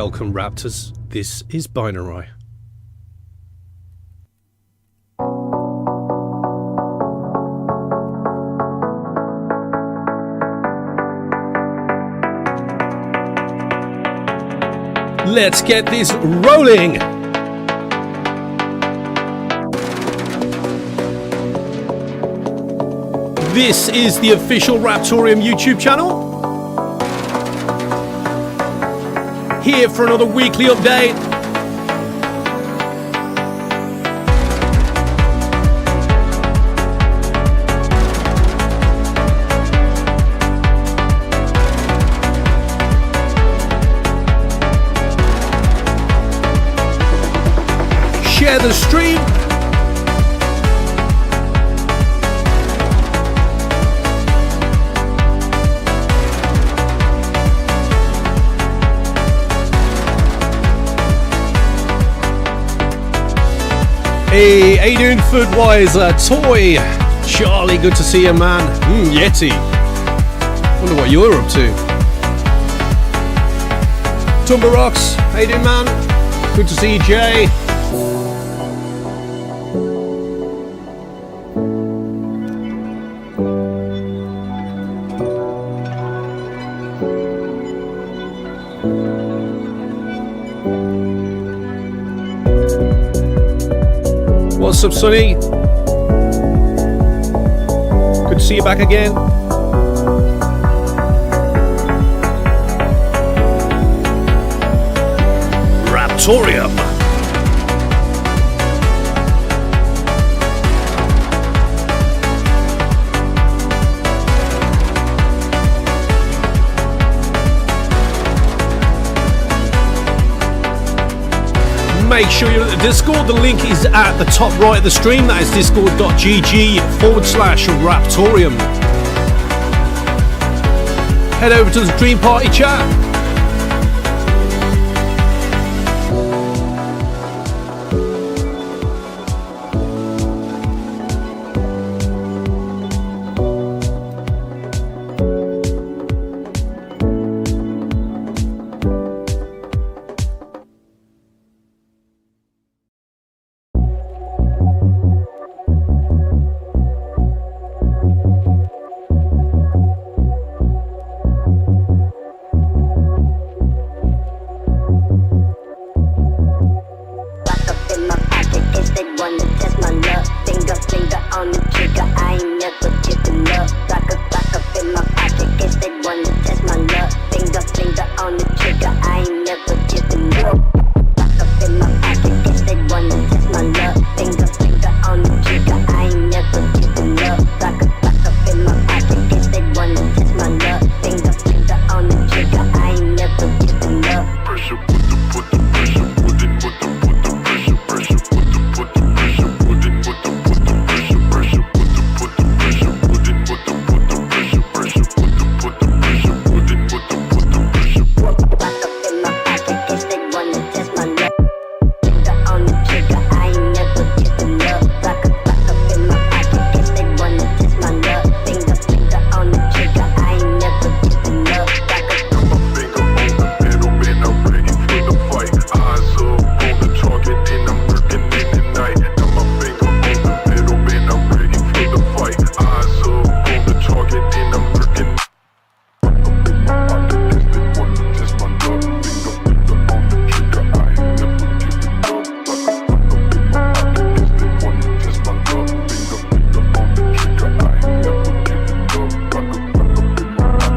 Welcome, Raptors. This is Binarai. Let's get this rolling! This is the official Raptoreum YouTube channel. Here for another weekly update. Share the stream. Hey, how you doing, Foodwiser? Toy, Charlie, good to see you, man. Yeti, wonder what you're up to. Tumber Rocks, how you doing, man? Good to see you, Jay. What's up, Sonny? Good to see you back again. Raptoreum. Make sure you're at the Discord. The link is at the top right of the stream. That is discord.gg/Raptoreum. Head over to the Dream Party chat.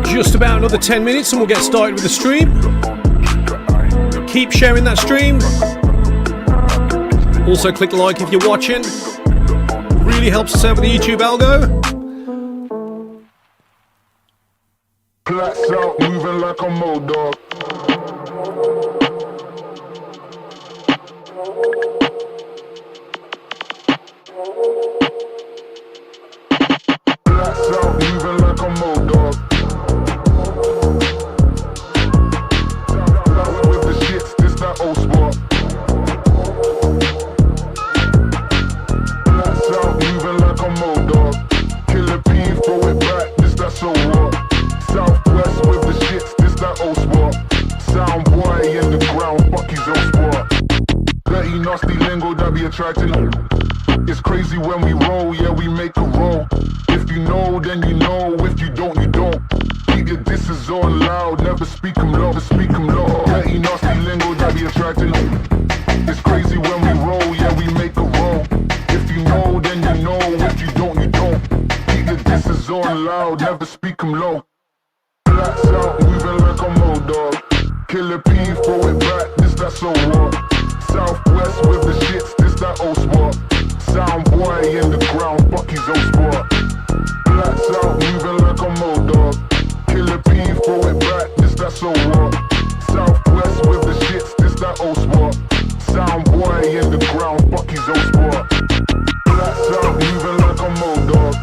Just about another 10 minutes and we'll get started with the stream. Keep sharing that stream. Also click like if you're watching. Really helps us out with the YouTube algo. Blacks out, moving like a mold dog. Blacks out, moving like a mold dog. With the shits, this that old spot. Blacks out, moving like a mold dog. Killer P, throw it back, this that so what. Southwest with the shits, this that old spot. Sound boy in the ground. attracting. It's crazy when we roll, yeah, we make a roll. If you know, then you know. If you don't, you don't. Nigga, this is all loud, never speak 'em low, speak 'em low. Dirty, nasty lingo that be attracting. It's crazy when we roll, yeah, we make a roll. If you know, then you know. If you don't, you don't. Nigga, this is all loud, never speak 'em low. Blacks out, moving like a mold dog. Killer P, throw it back, this that so what? Southwest with the shits, this that old spot. Sound boy in the ground, fuck his old spot. Blacks out, moving like a mold dog. Killer P, throw it back, this that so what? Southwest with the shits, this that old spot. Sound boy in the ground, fuck his old spot. Blacks out, moving like a mold dog.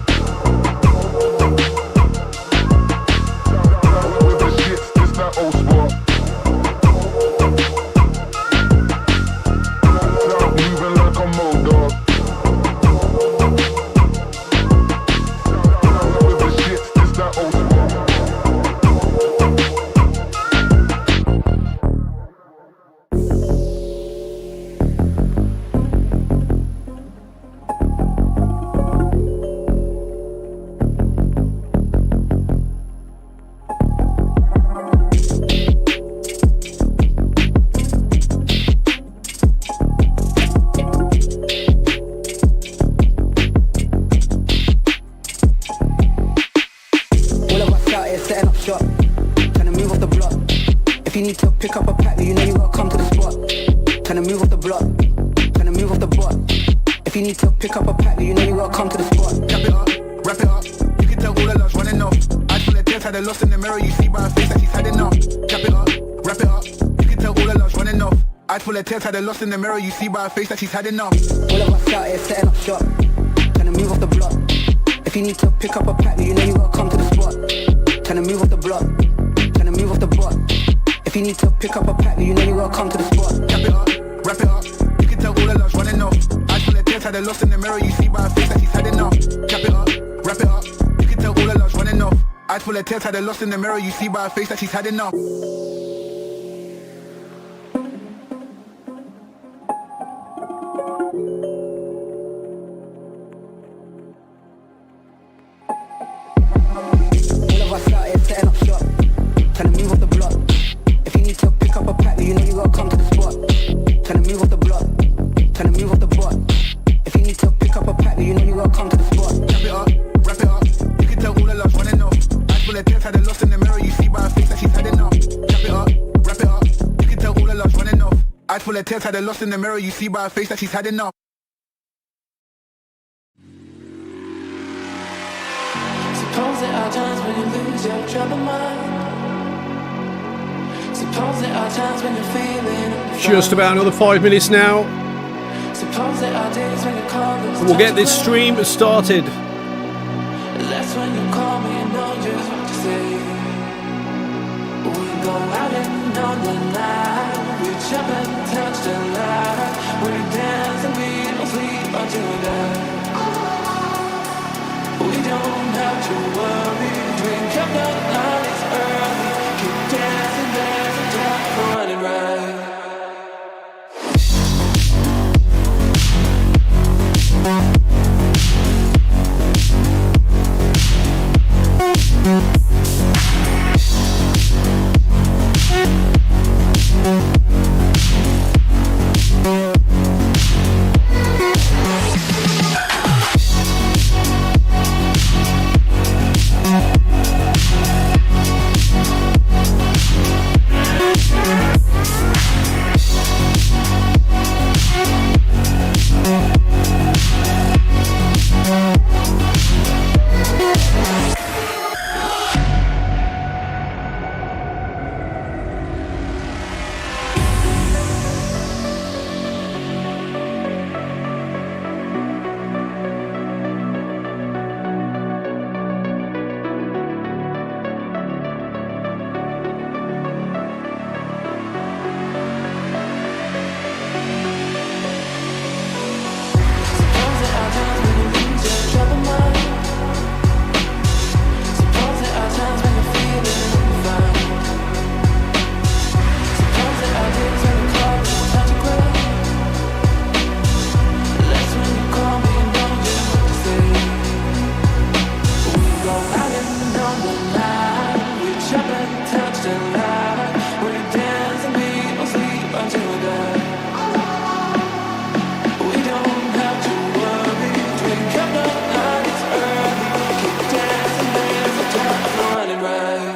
With the shits, this that old spot. Blacks out, moving like a mold dog. With the shits, this that old spot. If you need to pick up a pack, you know you gotta come to the spot. Tryna move off the block, tryna move off the bot. If you need to pick up a pack, you know you gotta come to the spot. Cap it up, wrap it up. You can tell all the love's running off. Eyes full of tears, had a lost in the mirror. You see by her face that she's had enough. Cap it up, wrap it up. You can tell all the love's running off. Eyes full of tears, had a lost in the mirror. You see by her face that she's had enough. All of us out here setting up shop, tryna move off the block. If you need to pick up a pack, you know you gotta come to the spot. Tryna move off the block, tryna move off the bot. If you need to pick up a pack, you know you gotta come to the spot. Cap it up, wrap it up. You can tell all the love's running off. Eyes full of tears, had a lost in the mirror. You see by her face that she's had enough. Cap it up, wrap it up. You can tell all the love's running off. Eyes full of tears, had a lost in the mirror. You see by her face that she's had enough. All of us out here setting up shop, tryna move off the block. If you need to pick up a pack, you know you gotta come to the spot. Tryna move off the block, tryna move off the bot. If you need to pick up a pack, you know you gotta come to the spot. Cap it up, wrap it up. You can tell all the love's running off. Eyes full of tears, had a lost in the mirror. You see by her face that she's had enough. Cap it up, wrap it up. You can tell all the love's running off. Eyes full of tears, had a lost in the mirror. You see by her face that she's had enough. Suppose there are times when you lose your troubled mind. Suppose there are times when you're feeling Just about another 5 minutes now. Suppose there are days when you call this We'll get this stream started. That's when you call me and know just what to say. We go out and on the night. We jump and touch the light. We dance and we don't sleep until we die. We don't have to worry. Drink up the night, it's early. Keep dancing, dancing, time for running right. the light. We dance and we don't sleep until we die. We don't have to worry. Drink up the night, it's early. Keep dancing, there's no time for running right.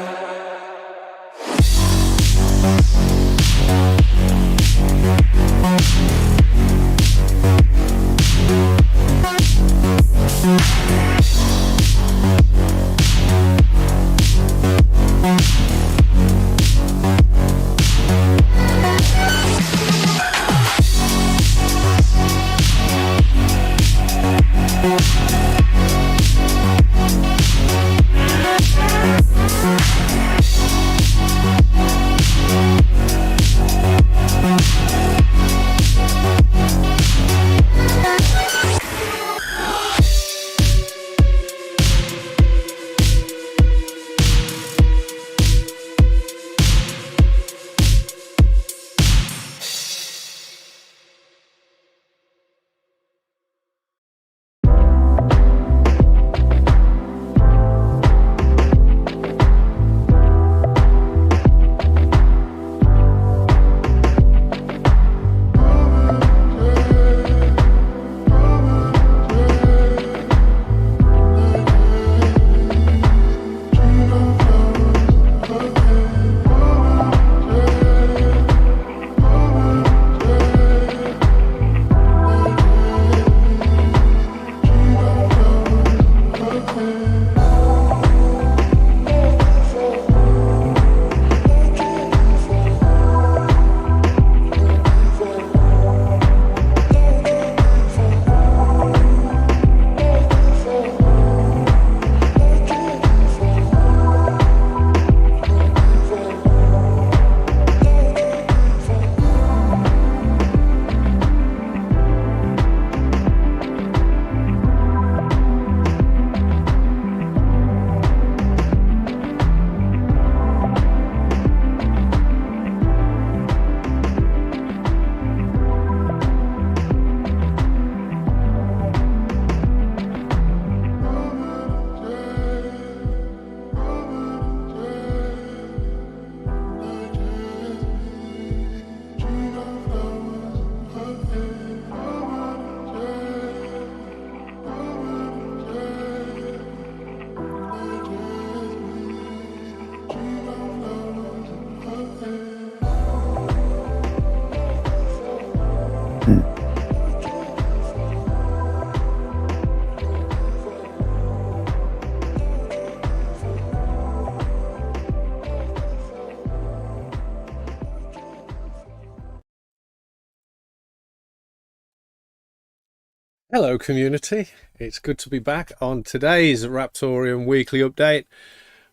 Hello community, it's good to be back on today's Raptoreum weekly update.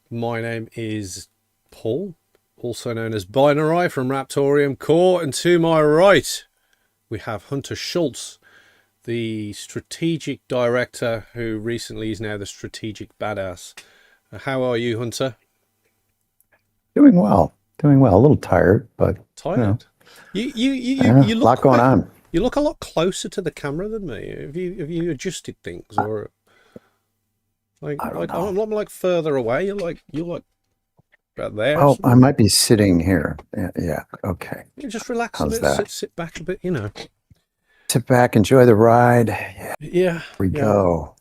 My name is Paul, also known as Binarai from Raptoreum Core, and to my right we have Hunter Schultz, the strategic director who recently is now the strategic badass. How are you, Hunter? Doing well, a little tired, but Tired? You a look lot going on. You look a lot closer to the camera than me. Have you adjusted things, or like I'm not like further away? You're like right there. Oh, I might be sitting here. Yeah. Okay. You just relax How's a bit, that? sit back a bit, you know. Sit back, enjoy the ride. Yeah. Here we go.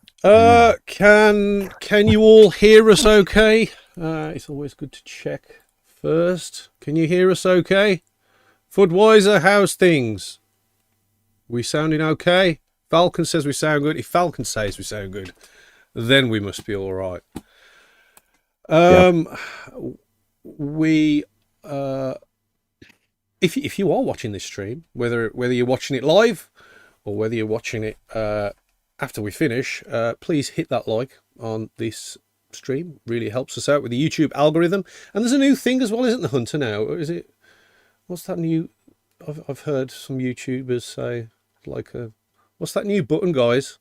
Can you all hear us okay? It's always good to check first. Can you hear us okay? Fudweiser, how's things? We sounding okay? Falcon says we sound good. If Falcon says we sound good, then we must be all right. We if you are watching this stream, whether you're watching it live or whether you're watching it after we finish, please hit that like on this stream. Really helps us out with the YouTube algorithm. And there's a new thing as well, isn't there, Hunter? Now, or is it? What's that new? I've heard some YouTubers say like what's that new button, guys?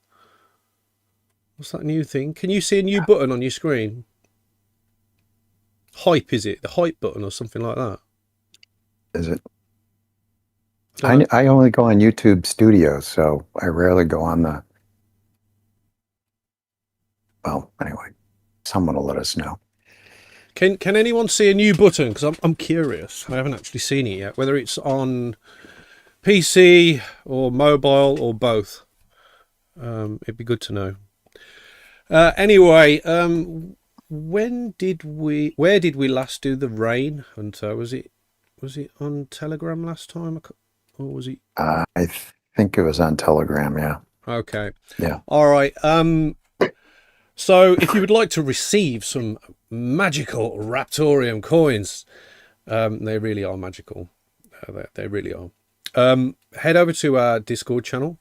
What's that new thing? Can you see a new button on your screen? Hype, is it? The hype button or something like that? Is it? I only go on YouTube Studio, so I rarely go on the... Well, anyway, someone will let us know. Can anyone see a new button? Because I'm curious. I haven't actually seen it yet. Whether it's on PC or mobile or both. It'd be good to know. Anyway, where did we last do the rain hunter? Was it on Telegram last time, or was it? I think it was on Telegram. Yeah. Okay. Yeah. All right. So if you would like to receive some magical Raptoreum coins, they really are magical. They really are. Head over to our Discord channel,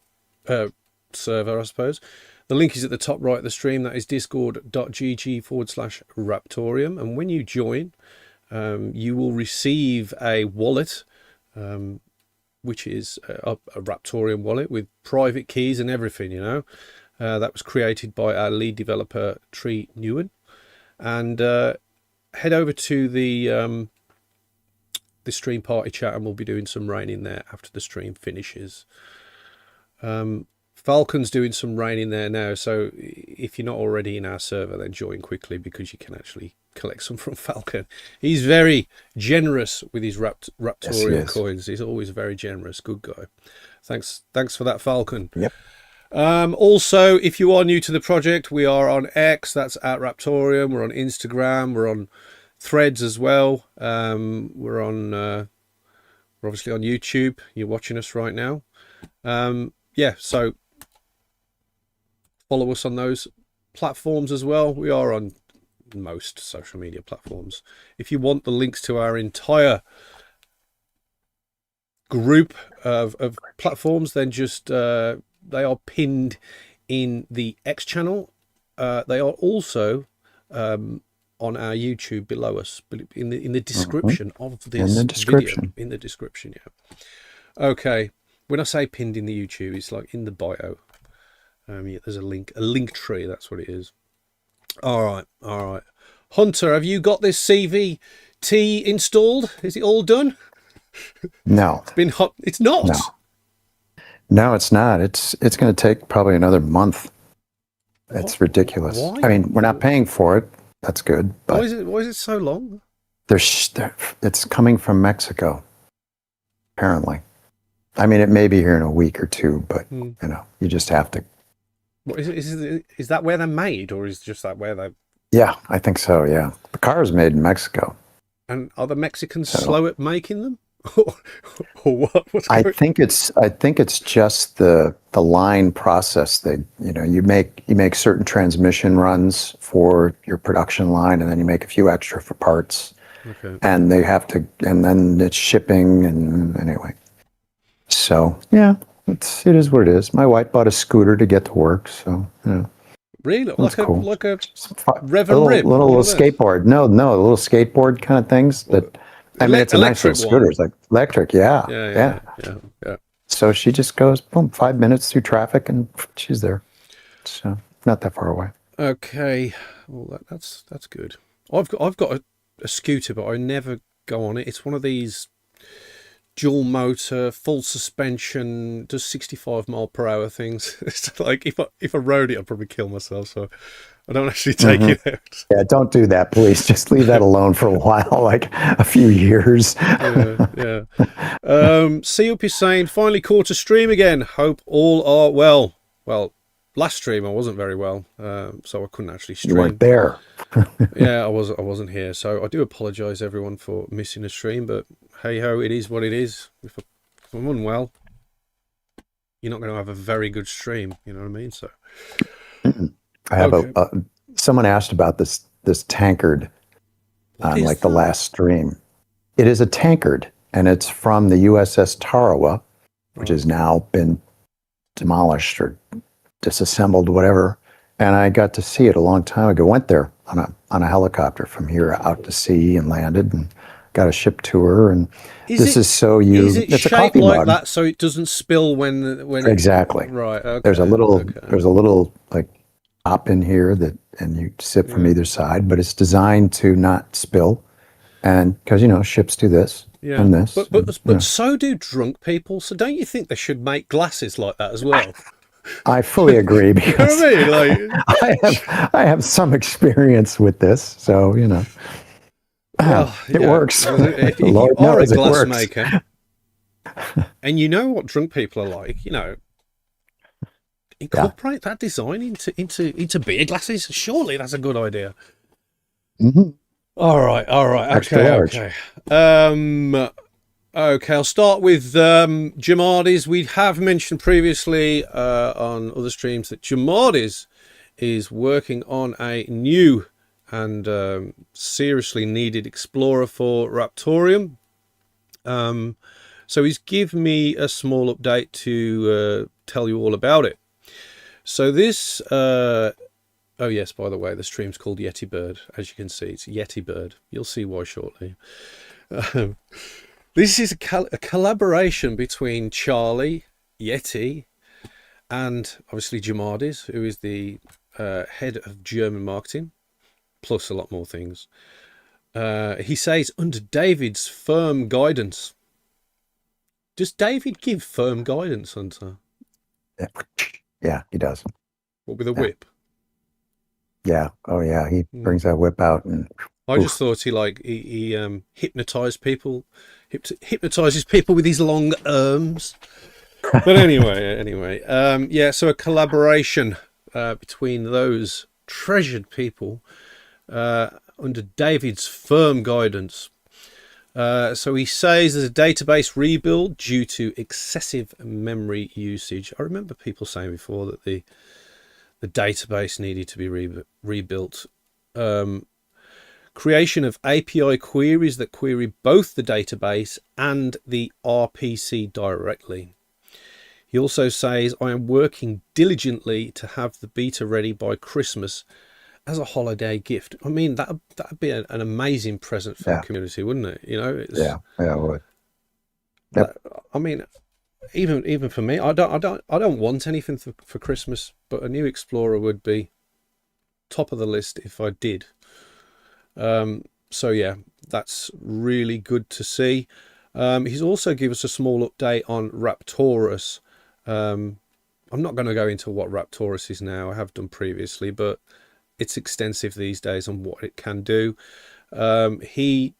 server, I suppose. The link is at the top right of the stream. That is discord.gg/Raptoreum. And when you join, you will receive a wallet, which is a Raptoreum wallet with private keys and everything, you know. That was created by our lead developer, Tree Newen. And head over to the stream party chat, and we'll be doing some rain in there after the stream finishes. Falcon's doing some rain in there now, so if you're not already in our server, then join quickly, because you can actually collect some from Falcon. He's very generous with his Raptoreum coins. He's always very generous. Good guy. Thanks for that, Falcon. Yep. Also, if you are new to the project, we are on X, that's at Raptoreum. We're on Instagram. We're on Threads as well. We're obviously on YouTube. You're watching us right now. Yeah, so follow us on those platforms as well. We are on most social media platforms. If you want the links to our entire group of platforms, then just they are pinned in the X channel. They are also on our YouTube below us, but in the description of this video. In the description, yeah. Okay. When I say pinned in the YouTube, it's like in the bio. Yeah, there's a link tree. That's what it is. All right. Hunter, have you got this CVT installed? Is it all done? No. It's been hot. It's not. No, it's not. It's going to take probably another month. It's ridiculous. Why? I mean, we're not paying for it. That's good. But why is it so long? It's coming from Mexico, apparently. I mean, it may be here in a week or two, but you know, you just have to. What, is that where they're made, or is just that where they? Yeah, I think so. Yeah, the car is made in Mexico. And are the Mexicans slow at making them, or what? I think it's just the line process. You make certain transmission runs for your production line, and then you make a few extra for parts. Okay. And they have to, and then it's shipping, and anyway. So yeah, it is what it is. My wife bought a scooter to get to work, so yeah. Really, like a rev and rib, little skateboard. No, little skateboard kind of things. That I mean, it's a nice little scooter. It's like electric. Yeah. So she just goes, boom, 5 minutes through traffic, and she's there. So not that far away. Okay, well that's good. I've got a scooter, but I never go on it. It's one of these dual motor, full suspension, does 65 mile per hour things. It's like if I rode it, I'd probably kill myself. So I don't actually take it out. Yeah, don't do that, please. Just leave that alone for a while, like a few years. Yeah. See up is saying, finally caught a stream again. Hope all are well. Well, last stream I wasn't very well, so I couldn't actually stream. You weren't there. Yeah, I wasn't here, so I do apologise everyone for missing a stream, but hey ho, it is what it is. If I'm unwell, you're not going to have a very good stream, you know what I mean? So I have someone asked about this tankard on like the last stream. It is a tankard, and it's from the USS Tarawa, which has now been demolished or disassembled, whatever. And I got to see it a long time ago. Went there on a helicopter from here out to sea and landed and got a ship tour. And it's shaped a coffee like mug. that so it doesn't spill when exactly right. Okay, there's a little like top in here and you sip from either side, but it's designed to not spill, and because ships do this. Yeah, and this, but so do drunk people. So don't you think they should make glasses like that as well? I fully agree, because you know what I mean? I have some experience with this, so Well, It works. If you Lord are a knows it glass works. maker, and you know what drunk people are like, you know, incorporate that design into beer glasses. Surely that's a good idea. Mhm. All right. Extra large. Okay, I'll start with Jamardis. We have mentioned previously on other streams that Jamardis is working on a new and seriously needed Explorer for Raptoreum. So he's given me a small update to tell you all about it. So this, oh yes, by the way, the stream's called Yeti Bird. As you can see, it's Yeti Bird. You'll see why shortly. This is a collaboration between Charlie, Yeti, and obviously Jamardis, who is the head of German marketing, plus a lot more things. He says, under David's firm guidance. Does David give firm guidance, Hunter? Yeah, he does. What, with a whip? Yeah. Oh, yeah. He brings that whip out and. I just thought he hypnotizes people with his long arms. But anyway, yeah. So a collaboration between those treasured people under David's firm guidance. So he says there's a database rebuild due to excessive memory usage. I remember people saying before that the database needed to be rebuilt. Creation of API queries that query both the database and the RPC directly. He also says, I am working diligently to have the beta ready by Christmas as a holiday gift. I mean, that'd be an amazing present for the community, wouldn't it? You know, yeah, it would. Yep. I mean, even for me, I don't want anything for Christmas, but a new Explorer would be top of the list if I did. So yeah, that's really good to see. He's also given us a small update on Raptorus. I'm not going to go into what Raptorus is now. I have done previously, but it's extensive these days on what it can do. He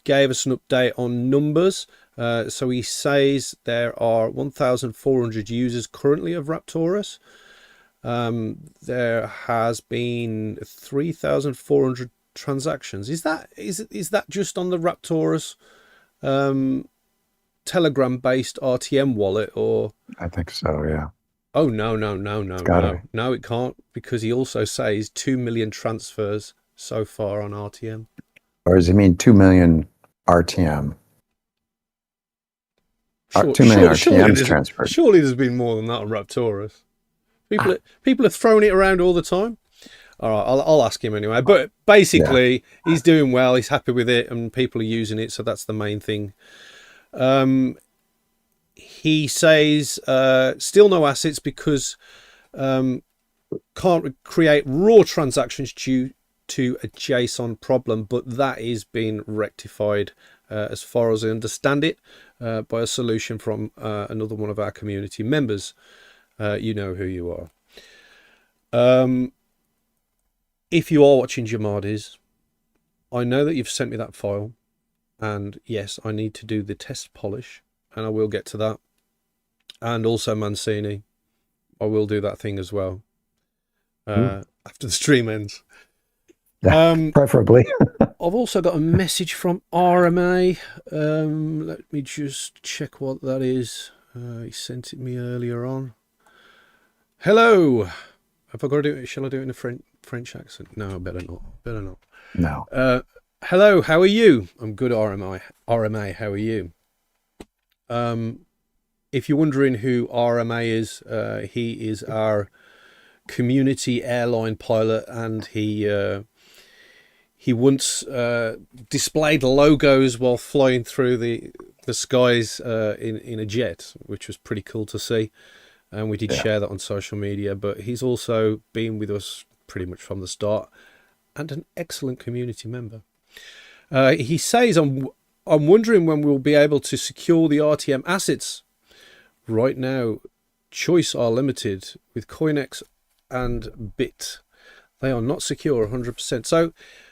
gave us an update on numbers. So he says there are 1,400 users currently of Raptorus. There has been 3,400 transactions. Is that just on the Raptorus Telegram based RTM wallet, or? I think so, yeah. Oh no, it can't, because he also says 2 million transfers so far on RTM. Or does he mean 2 million RTM? 2 million RTMs transferred. Surely there's been more than that on Raptorus. People are throwing it around all the time. All right, I'll ask him anyway. But basically, he's doing well. He's happy with it, and people are using it, so that's the main thing. He says still no assets because can't create raw transactions due to a JSON problem, but that is being rectified as far as I understand it by a solution from another one of our community members. You know who you are. If you are watching Jamardis, I know that you've sent me that file, and yes, I need to do the test polish, and I will get to that. And also Mancini, I will do that thing as well after the stream ends. Preferably. I've also got a message from RMA. Let me just check what that is. He sent it me earlier on. Hello. Have I got to do it? Shall I do it in a French accent? No, better not. No. Hello, how are you? I'm good, RMA, how are you? If you're wondering who RMA is, he is our community airline pilot, and he once displayed logos while flying through the skies in a jet, which was pretty cool to see. And we did share that on social media, but he's also been with us pretty much from the start and an excellent community member. He says, I'm wondering when we'll be able to secure the RTM assets. Right now, choice are limited with CoinX and Bit. They are not secure 100%. So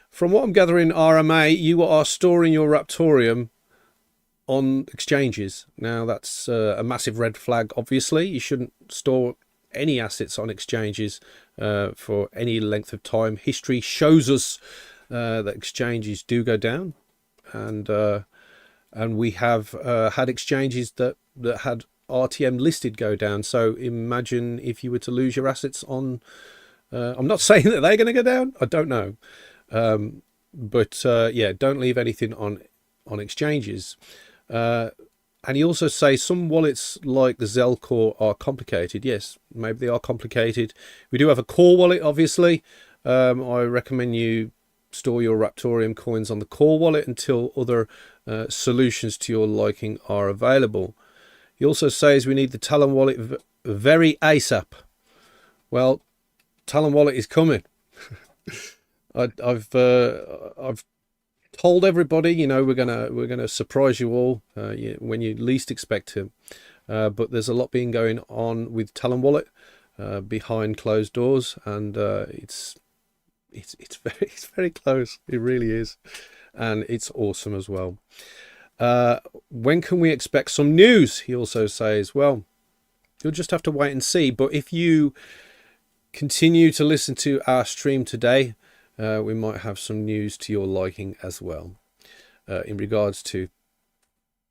From what I'm gathering, RMA, you are storing your Raptoreum on exchanges. Now, that's a massive red flag, obviously. You shouldn't store any assets on exchanges for any length of time. History shows us that exchanges do go down, and we have had exchanges that had RTM listed go down. So imagine if you were to lose your assets on, I'm not saying that they're going to go down, I don't know, but yeah, don't leave anything on exchanges. And he also says some wallets like the Zelle Core are complicated. Yes, maybe they are complicated. We do have a core wallet, obviously. I recommend you store your Raptoreum coins on the core wallet until other solutions to your liking are available. He also says we need the Talon wallet very ASAP. Well, Talon wallet is coming. I've told everybody, you know, we're gonna surprise you all when you least expect to. But there's a lot being going on with Talon wallet behind closed doors, and it's very close. It really is, and it's awesome as well. When can we expect some news? He also says, well, you'll just have to wait and see. But if you continue to listen to our stream today, we might have some news to your liking as well in regards to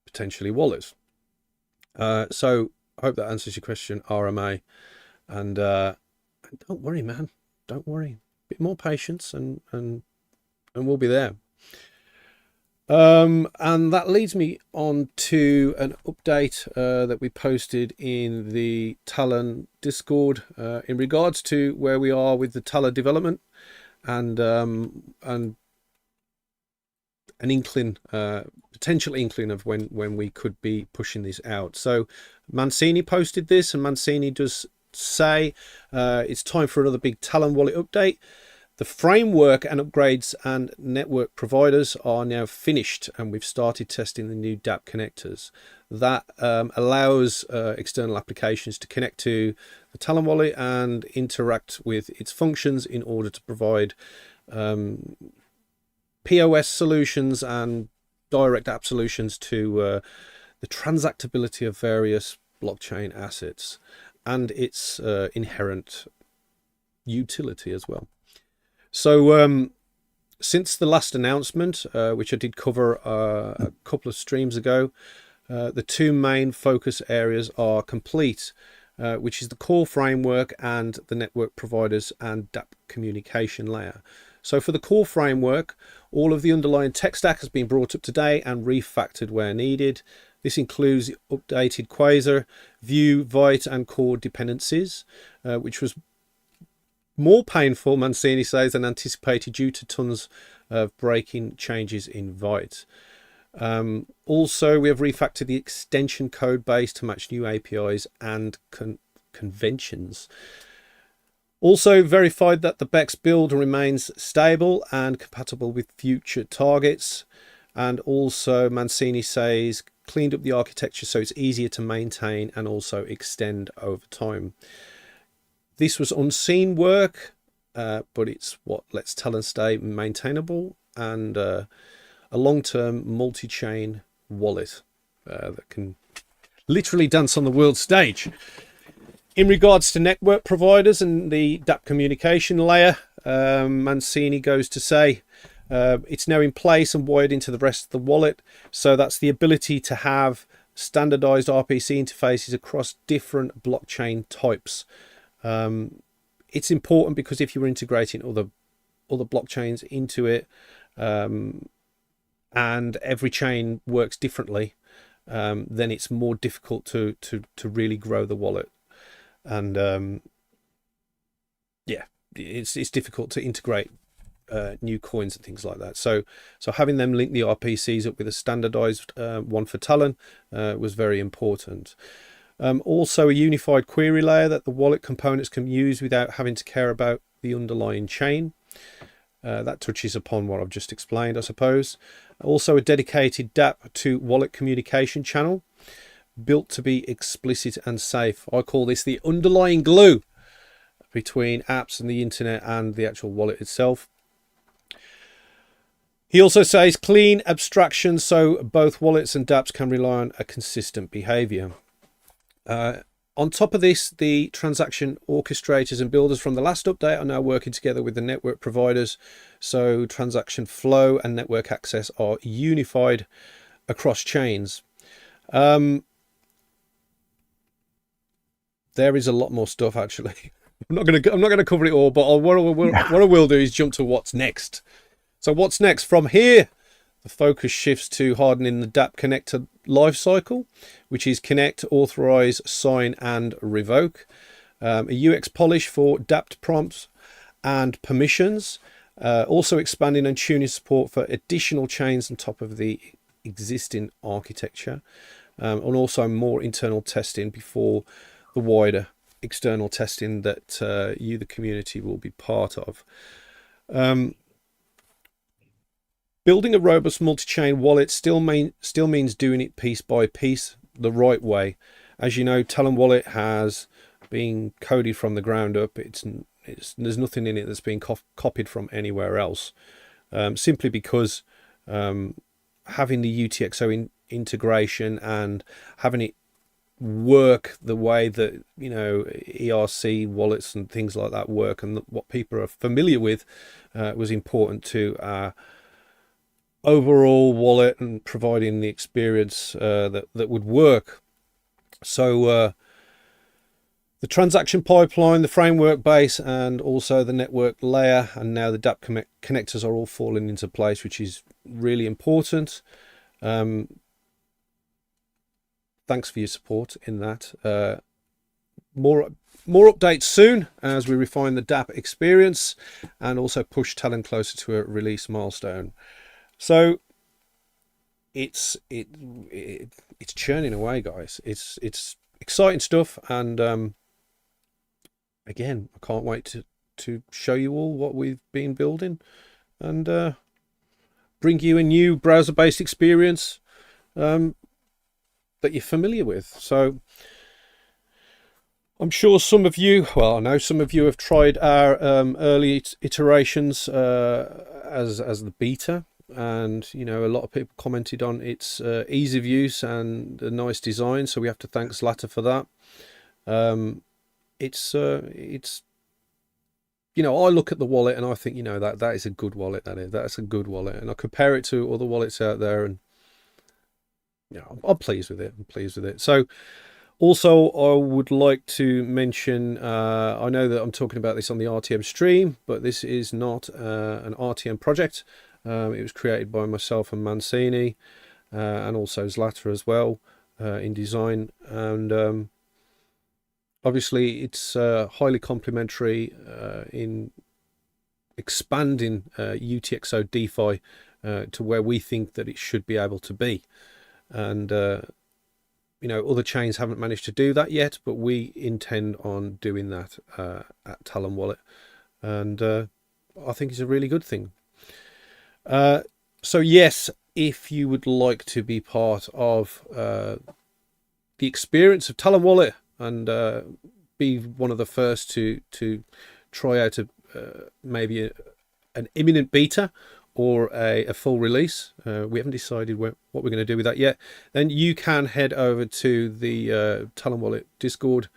potentially wallets. So I hope that answers your question, RMA. And don't worry, man. Don't worry. A bit more patience and we'll be there. And that leads me on to an update that we posted in the Talon Discord in regards to where we are with the Talon development and an inkling, potential inkling of when we could be pushing this out. So Mancini posted this, and Mancini does say it's time for another big Talon wallet update. The framework and upgrades and network providers are now finished, and we've started testing the new DApp connectors. That allows external applications to connect to the Talon wallet and interact with its functions in order to provide POS solutions and direct app solutions to the transactability of various blockchain assets and its inherent utility as well. So since the last announcement, which I did cover a couple of streams ago, the two main focus areas are complete, which is the core framework and the network providers and DApp communication layer. So for the core framework, all of the underlying tech stack has been brought up to date and refactored where needed. This includes updated Quasar, Vue, Vite and core dependencies, which was more painful, Mancini says, than anticipated due to tons of breaking changes in Vite. Also, we have refactored the extension code base to match new APIs and conventions. Also verified that the Bex build remains stable and compatible with future targets. And also, Mancini says, cleaned up the architecture so it's easier to maintain and also extend over time. This was unseen work, but it's what lets Talon stay maintainable and a long-term multi-chain wallet that can literally dance on the world stage. In regards to network providers and the DApp communication layer, Mancini goes to say it's now in place and wired into the rest of the wallet. So that's the ability to have standardized RPC interfaces across different blockchain types. It's important because if you're integrating other blockchains into it, and every chain works differently, then it's more difficult to really grow the wallet. And yeah, it's difficult to integrate new coins and things like that. So having them link the RPCs up with a standardized one for Talon was very important. Also a unified query layer that the wallet components can use without having to care about the underlying chain. That touches upon what I've just explained, I suppose. Also a dedicated DApp to wallet communication channel built to be explicit and safe. I call this the underlying glue between apps and the internet and the actual wallet itself. He also says clean abstraction so both wallets and dApps can rely on a consistent behavior. On top of this, the transaction orchestrators and builders from the last update are now working together with the network providers, so transaction flow and network access are unified across chains. There is a lot more stuff, actually. I'm not gonna cover it all, but what I will do is jump to what's next. So what's next? From here, the focus shifts to hardening the dApp connector lifecycle, which is connect, authorize, sign, and revoke. A UX polish for dApp prompts and permissions. Also expanding and tuning support for additional chains on top of the existing architecture. And also more internal testing before the wider external testing that you, the community, will be part of. Building a robust multi-chain wallet still means doing it piece by piece the right way. As you know, Talon Wallet has been coded from the ground up. There's nothing in it that's been copied from anywhere else. Simply because having the UTXO integration and having it work the way that, you know, ERC wallets and things like that work, and what people are familiar with, was important to our overall wallet and providing the experience that would work. So the transaction pipeline, the framework base, and also the network layer, and now the dApp connectors are all falling into place, which is really important. Thanks for your support in that. More updates soon as we refine the dApp experience and also push Talon closer to a release milestone. So it's churning away, guys. It's exciting stuff, and again, I can't wait to show you all what we've been building and bring you a new browser-based experience that you're familiar with. So I'm sure some of you, well, I know some of you have tried our early iterations as the beta. And, you know, a lot of people commented on its ease of use and a nice design, so we have to thank Zlata for that. It's you know, I look at the wallet and I think, you know, that is a good wallet. That's a good wallet, and I compare it to other wallets out there, and, you know, I'm pleased with it. So also, I would like to mention, I know that I'm talking about this on the RTM stream, but this is not an RTM project. It was created by myself and Mancini, and also Zlata as well, in design, and obviously it's highly complementary in expanding UTXO DeFi to where we think that it should be able to be. And you know, other chains haven't managed to do that yet, but we intend on doing that at Talon Wallet, and I think it's a really good thing. So yes, if you would like to be part of the experience of Talon Wallet and be one of the first to try out maybe an imminent beta or a full release, we haven't decided what we're going to do with that yet, then you can head over to the Talon Wallet Discord,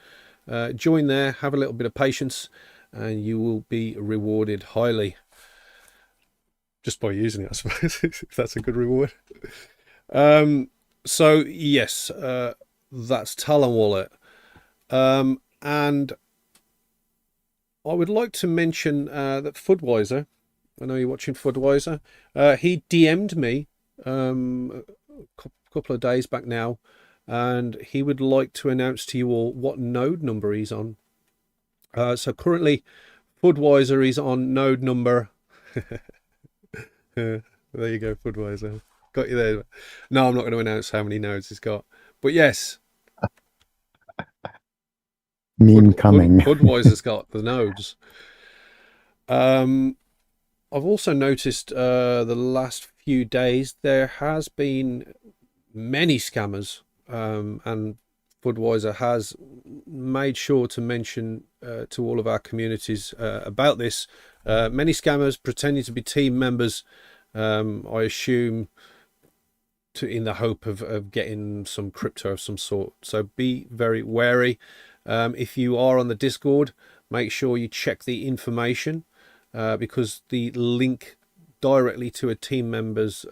join there, have a little bit of patience, and you will be rewarded highly. Just by using it, I suppose, if that's a good reward. So yes, that's Talon Wallet. And I would like to mention that Fudwiser, I know you're watching Fudwiser, he DM'd me a couple of days back now, and he would like to announce to you all what node number he's on. So currently, Fudwiser is on node number... There you go, Fudwiser. Got you there. No, I'm not going to announce how many nodes he's got. But yes. Meme coming. Fudwiser's got the nodes. I've also noticed the last few days there has been many scammers, and Fudwiser has made sure to mention to all of our communities about this. Many scammers pretending to be team members I assume in the hope of getting some crypto of some sort. So be very wary. If you are on the Discord, make sure you check the information, because the link directly to a team member's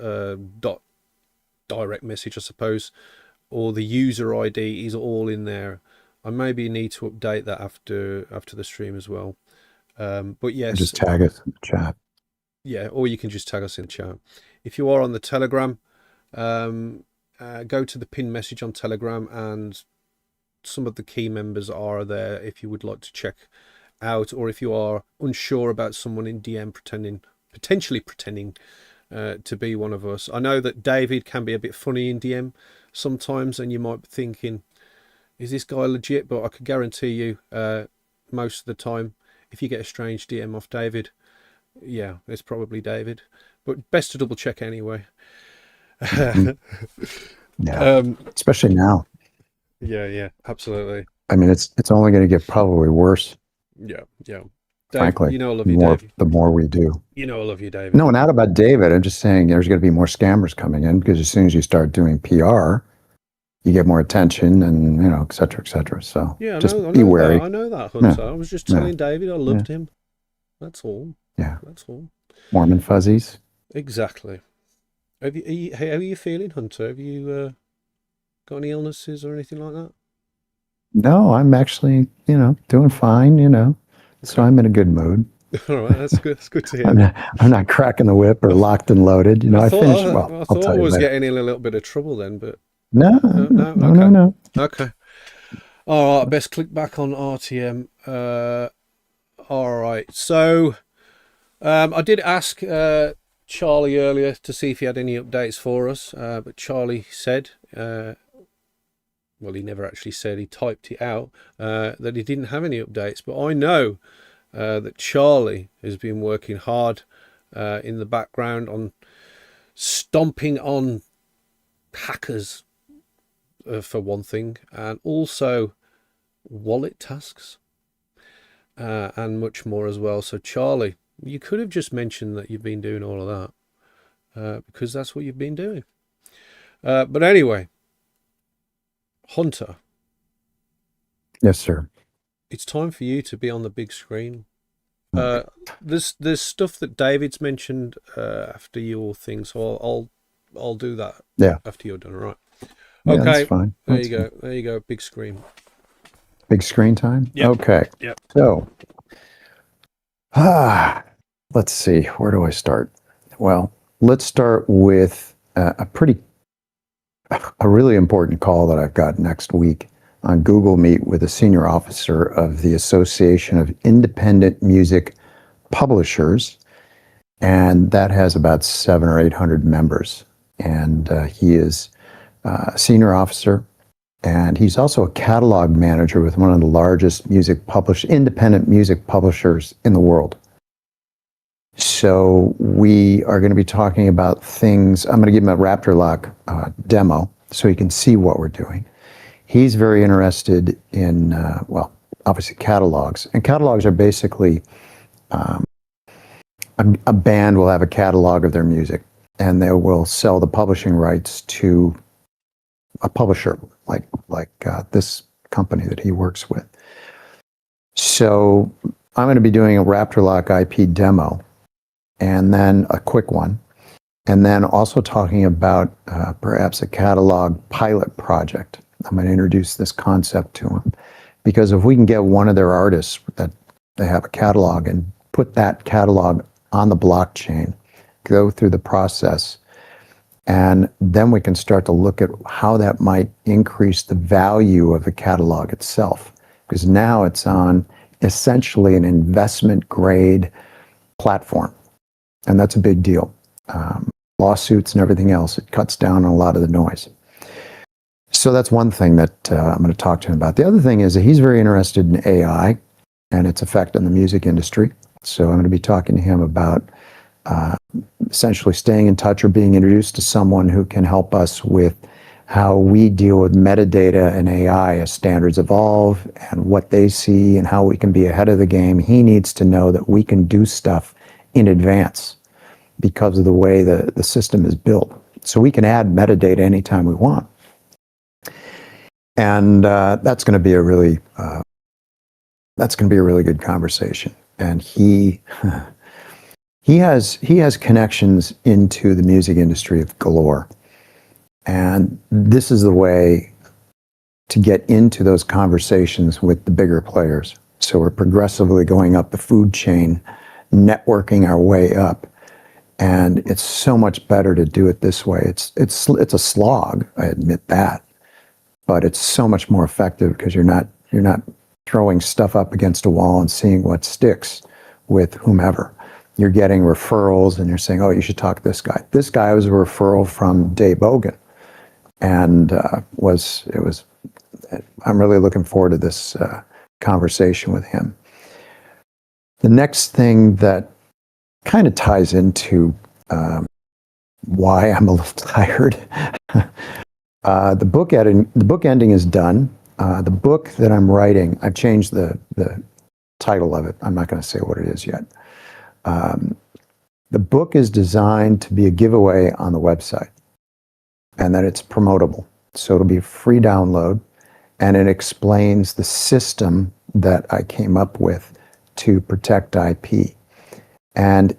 direct message, I suppose, or the user ID is all in there. I maybe need to update that after the stream as well. But yes, just tag us in the chat. Yeah, or you can just tag us in the chat. If you are on the Telegram, go to the pin message on Telegram, and some of the key members are there if you would like to check out, or if you are unsure about someone in DM potentially pretending to be one of us. I know that David can be a bit funny in DM sometimes, and you might be thinking, is this guy legit? But I can guarantee you, most of the time, if you get a strange DM off David, yeah, it's probably David. But best to double check anyway. Yeah, especially now. Yeah, absolutely. I mean, it's only going to get probably worse. Yeah. Dave, frankly, you know I love you, Dave. The more we do. You know I love you, David. No, not about David. I'm just saying there's going to be more scammers coming in, because as soon as you start doing PR, you get more attention, and et cetera, et cetera. So yeah, just I be wary. I know that, Hunter. Yeah. I was just telling David I loved him. That's all. Yeah. That's all. Mormon fuzzies. Exactly. How are you feeling, Hunter? Have you got any illnesses or anything like that? No, I'm actually, doing fine, Okay. So I'm in a good mood. All right, that's good. That's good to hear. I'm not cracking the whip or locked and loaded. I finished. I thought I was getting in a little bit of trouble then, but no. Okay. All right, best click back on RTM. All right, so I did ask Charlie earlier to see if he had any updates for us, but Charlie said, well, he never actually said, he typed it out, that he didn't have any updates. But I know that Charlie has been working hard in the background on stomping on hackers, for one thing, and also wallet tasks, and much more as well. So Charlie, you could have just mentioned that you've been doing all of that, because that's what you've been doing. But anyway, Hunter. Yes, sir. It's time for you to be on the big screen. There's stuff that David's mentioned after your thing, so I'll do that. Yeah. After you're done, all right? Yeah, Okay. that's fine. There you go. There you go. Big screen. Big screen time. Yep. Okay. Yep. So, let's see. Where do I start? Well, let's start with a really important call that I've got next week on Google Meet with a senior officer of the Association of Independent Music Publishers, and that has about 700 or 800 members. And he is a senior officer, and he's also a catalog manager with one of the largest independent music publishers in the world. So we are going to be talking about things. I'm going to give him a Raptor demo so he can see what we're doing. He's very interested in, obviously catalogs. And catalogs are basically, a band will have a catalog of their music, and they will sell the publishing rights to a publisher like this company that he works with. So I'm going to be doing a Raptor IP demo, and then a quick one, and then also talking about perhaps a catalog pilot project. I'm going to introduce this concept to him, because if we can get one of their artists that they have a catalog and put that catalog on the blockchain, go through the process, and then we can start to look at how that might increase the value of the catalog itself, because now it's on essentially an investment grade platform. And that's a big deal. Lawsuits and everything else, it cuts down on a lot of the noise. So that's one thing that I'm going to talk to him about. The other thing is that he's very interested in AI and its effect on the music industry. So I'm going to be talking to him about essentially staying in touch or being introduced to someone who can help us with how we deal with metadata and AI as standards evolve, and what they see and how we can be ahead of the game. He needs to know that we can do stuff in advance. because of the way the system is built. So we can add metadata anytime we want. And that's going to be a really good conversation. And he has connections into the music industry of galore. And this is the way to get into those conversations with the bigger players. So we're progressively going up the food chain, networking our way up. And it's so much better to do it this way. It's a slog, I admit that, but it's so much more effective because you're not throwing stuff up against a wall and seeing what sticks with whomever. You're getting referrals and you're saying, oh, you should talk to this guy. This guy was a referral from Dave Bogan, and I'm really looking forward to this conversation with him. The next thing that kind of ties into why I'm a little tired. The book ending is done. The book that I'm writing, I've changed the title of it. I'm not going to say what it is yet. The book is designed to be a giveaway on the website, and that it's promotable. So it'll be a free download, and it explains the system that I came up with to protect IP. And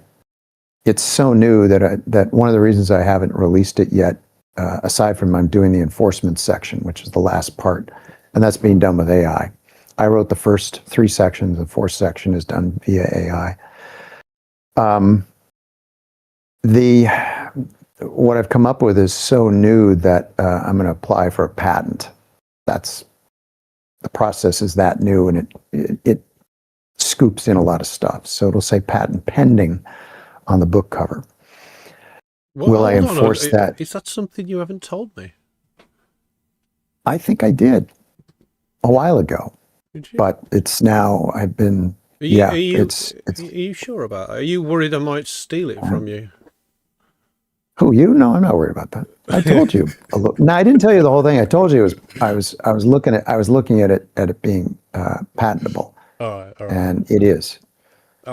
it's so new that one of the reasons I haven't released it yet, aside from I'm doing the enforcement section, which is the last part, and that's being done with AI. I wrote the first 3 sections. The 4th section is done via AI. What I've come up with is so new that I'm going to apply for a patent. The process is that new, and it scoops in a lot of stuff. So it'll say patent pending on the book cover. Well, will I enforce that? Is that something you haven't told me? I think I did a while ago, Did you? but it's now I've been. Are you, yeah, are you, it's. Are you sure about that? Are you worried I might steal it from you? Who, you? No, I'm not worried about that. I told you. No, I didn't tell you the whole thing. I told you I was looking at it being patentable. All right. And it is.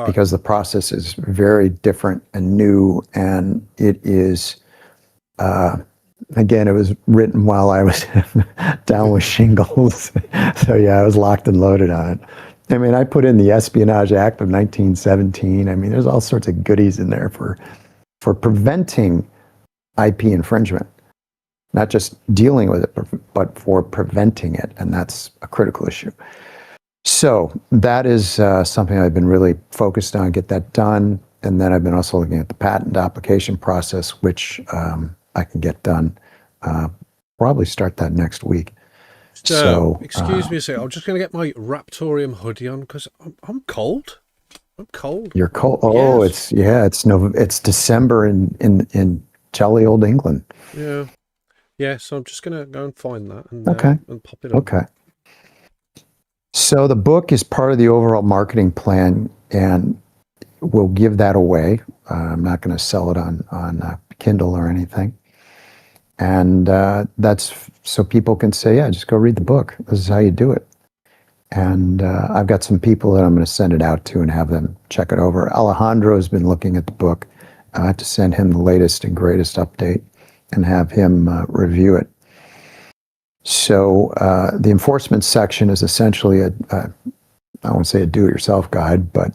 Because the process is very different and new, and it is, again, it was written while I was down with shingles. So yeah, I was locked and loaded on it. I mean, I put in the Espionage Act of 1917. I mean, there's all sorts of goodies in there for preventing IP infringement, not just dealing with it, but for preventing it, and that's a critical issue. So that is something I've been really focused on, get that done. And then I've been also looking at the patent application process, which I can get done, probably start that next week. So excuse me a second, I'm just going to get my Raptoreum hoodie on because I'm cold. I'm cold. You're cold? Oh, yes. It's December in jolly old England. Yeah, so I'm just going to go and find that and, and pop it on. Okay. So the book is part of the overall marketing plan, and we'll give that away. I'm not going to sell it on Kindle or anything. And that's so people can say, yeah, just go read the book. This is how you do it. And I've got some people that I'm going to send it out to and have them check it over. Alejandro has been looking at the book. I have to send him the latest and greatest update and have him review it. So the enforcement section is essentially I won't say a do-it-yourself guide, but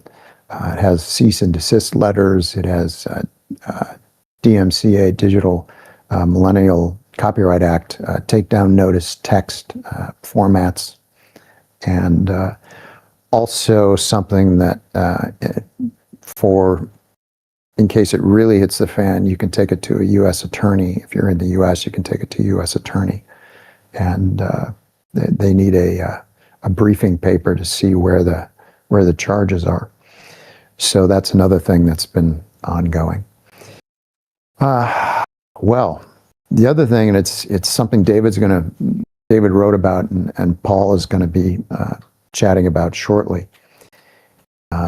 it has cease and desist letters. It has DMCA, Digital Millennial Copyright Act, takedown notice, text formats, and also something that in case it really hits the fan, you can take it to a U.S. attorney. If you're in the U.S., you can take it to a U.S. attorney. And they need a briefing paper to see where the charges are. So that's another thing that's been ongoing. Well, the other thing, and it's something David wrote about, and Paul is going to be chatting about shortly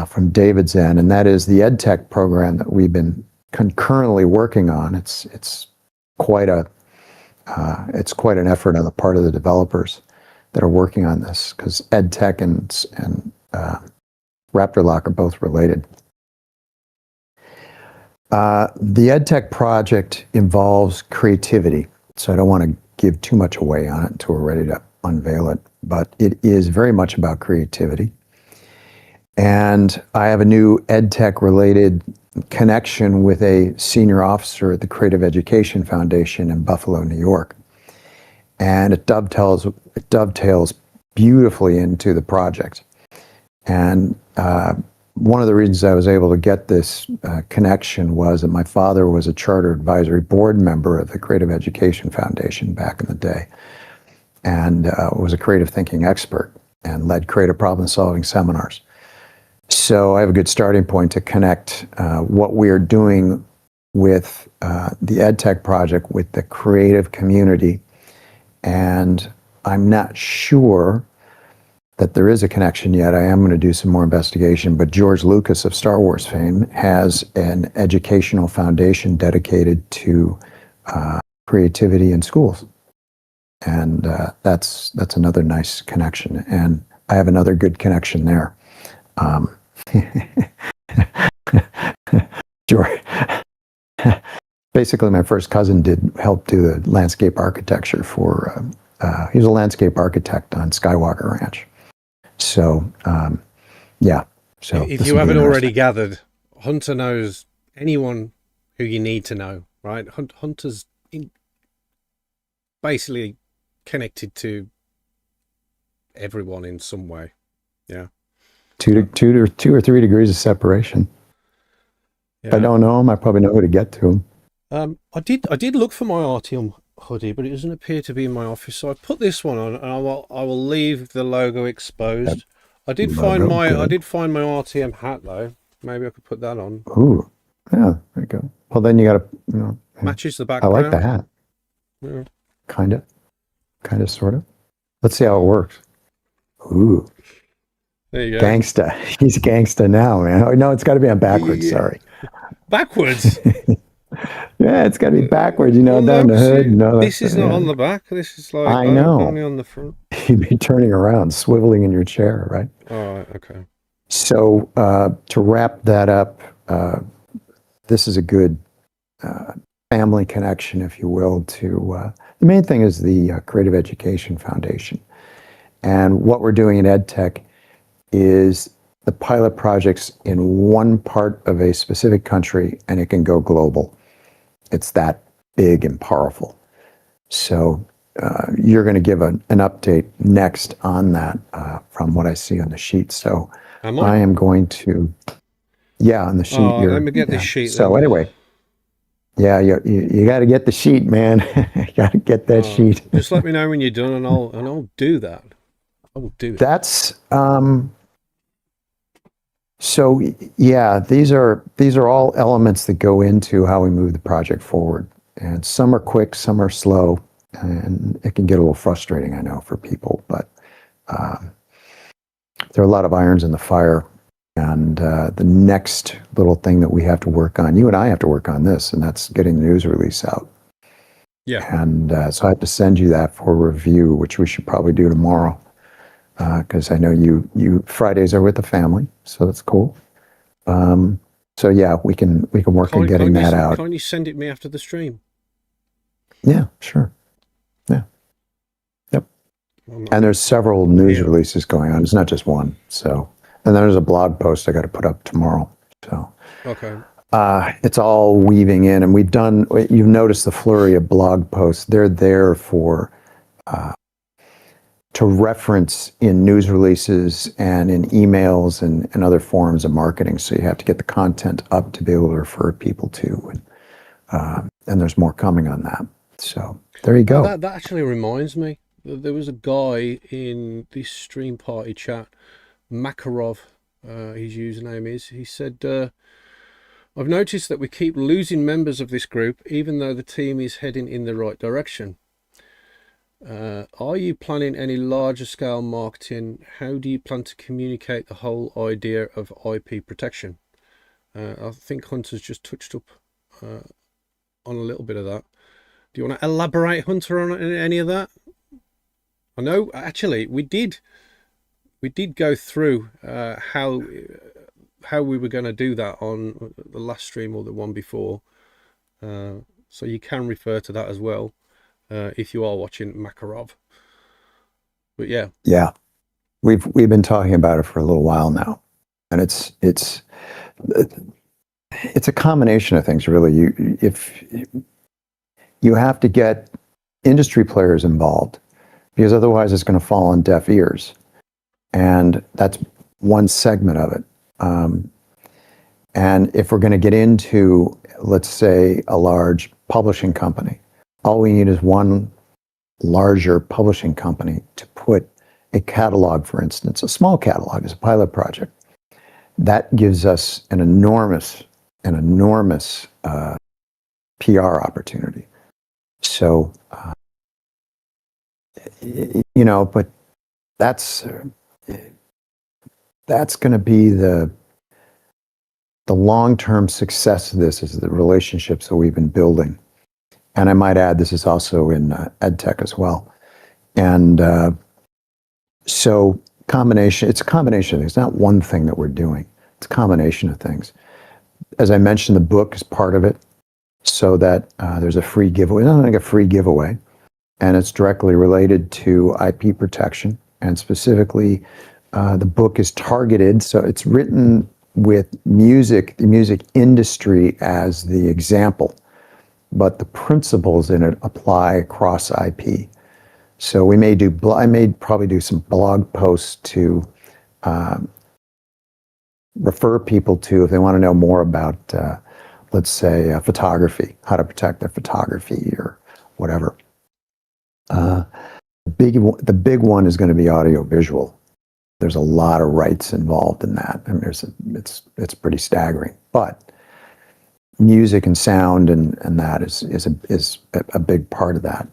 from David's end, and that is the EdTech program that we've been concurrently working on. It's quite an effort on the part of the developers that are working on this, because EdTech and RaptorLock are both related. The EdTech project involves creativity, so I don't want to give too much away on it until we're ready to unveil it, but it is very much about creativity. And I have a new EdTech related connection with a senior officer at the Creative Education Foundation in Buffalo, New York. And it dovetails beautifully into the project. And one of the reasons I was able to get this connection was that my father was a charter advisory board member of the Creative Education Foundation back in the day, and was a creative thinking expert and led creative problem solving seminars. So I have a good starting point to connect what we are doing with the EdTech project with the creative community. And I'm not sure that there is a connection yet. I am going to do some more investigation, but George Lucas of Star Wars fame has an educational foundation dedicated to creativity in schools. And that's another nice connection. And I have another good connection there. George, basically my first cousin did help do the landscape architecture for, he was a landscape architect on Skywalker Ranch. So, yeah. So if you haven't already gathered, Hunter knows anyone who you need to know, right? Hunter's basically connected to everyone in some way. Yeah. Two or three degrees of separation. Yeah. If I don't know him, I probably know who to get to him. I did look for my RTM hoodie, but it doesn't appear to be in my office, so I put this one on, and I will leave the logo exposed. I did find my RTM hat though. Maybe I could put that on. Ooh, yeah, there you go. Well, then you got to, matches the background. I like the hat. Yeah. Kind of, sort of. Let's see how it works. Ooh. There you go. Gangsta. He's gangsta now, man. Oh, no, it's got to be on backwards. Yeah. Sorry. Backwards. Yeah, it's got to be backwards, down the hood. No, this is not on the back. This is like I know. Only on the front. You'd be turning around, swiveling in your chair, right? Oh, okay. So to wrap that up, this is a good family connection, if you will, to the main thing is the Creative Education Foundation. And what we're doing in EdTech is the pilot projects in one part of a specific country, and it can go global. It's that big and powerful. So you're going to give an update next on that from what I see on the sheet. So I am going to, on the sheet. Let me get this sheet. So then. Anyway, you got to get the sheet, man. You got to get that sheet. Just let me know when you're done, and I'll do that. I will do that. That's so yeah. These are all elements that go into how we move the project forward, and some are quick, some are slow, and it can get a little frustrating, I know, for people. But there are a lot of irons in the fire, and the next little thing that we have to work on, you and I have to work on this, and that's getting the news release out. Yeah. And so I have to send you that for review, which we should probably do tomorrow. Because I know you Fridays are with the family, so that's cool. So yeah, we can work on getting that out. Can't you send it me after the stream? Yeah, sure. Yeah. Yep. And there's several news releases going on. It's not just one. So, and then there's a blog post I got to put up tomorrow. So. Okay. It's all weaving in, and you've noticed the flurry of blog posts. They're there for. To reference in news releases and in emails and other forms of marketing. So you have to get the content up to be able to refer people to. And there's more coming on that. So there you go. That actually reminds me. There was a guy in this stream party chat, Makarov, his username is. He said, I've noticed that we keep losing members of this group, even though the team is heading in the right direction. Are you planning any larger scale marketing? How do you plan to communicate the whole idea of IP protection? I think Hunter's just touched up on a little bit of that. Do you want to elaborate, Hunter, on any of that? I know actually we did go through how how we were going to do that on the last stream or the one before. So you can refer to that as well if you are watching Makarov. But yeah, we've been talking about it for a little while now, and it's a combination of things, really. If you have to get industry players involved, because otherwise it's going to fall on deaf ears, and that's one segment of it. And if we're going to get into, let's say, a large publishing company, all we need is one larger publishing company to put a catalog, for instance, a small catalog as a pilot project. That gives us an enormous PR opportunity. So, but that's going to be the long-term success of this, is the relationships that we've been building. And I might add, this is also in EdTech as well. And so it's a combination of things. It's not one thing that we're doing. It's a combination of things. As I mentioned, the book is part of it, so that there's a free giveaway. Not like a free giveaway, and it's directly related to IP protection. And specifically, the book is targeted, so it's written with the music industry as the example, but the principles in it apply across IP. So I may probably do some blog posts to refer people to if they want to know more about, let's say, photography, how to protect their photography or whatever. The big one is going to be audiovisual. There's a lot of rights involved in that. I mean, it's pretty staggering. But music and sound and that is a big part of that.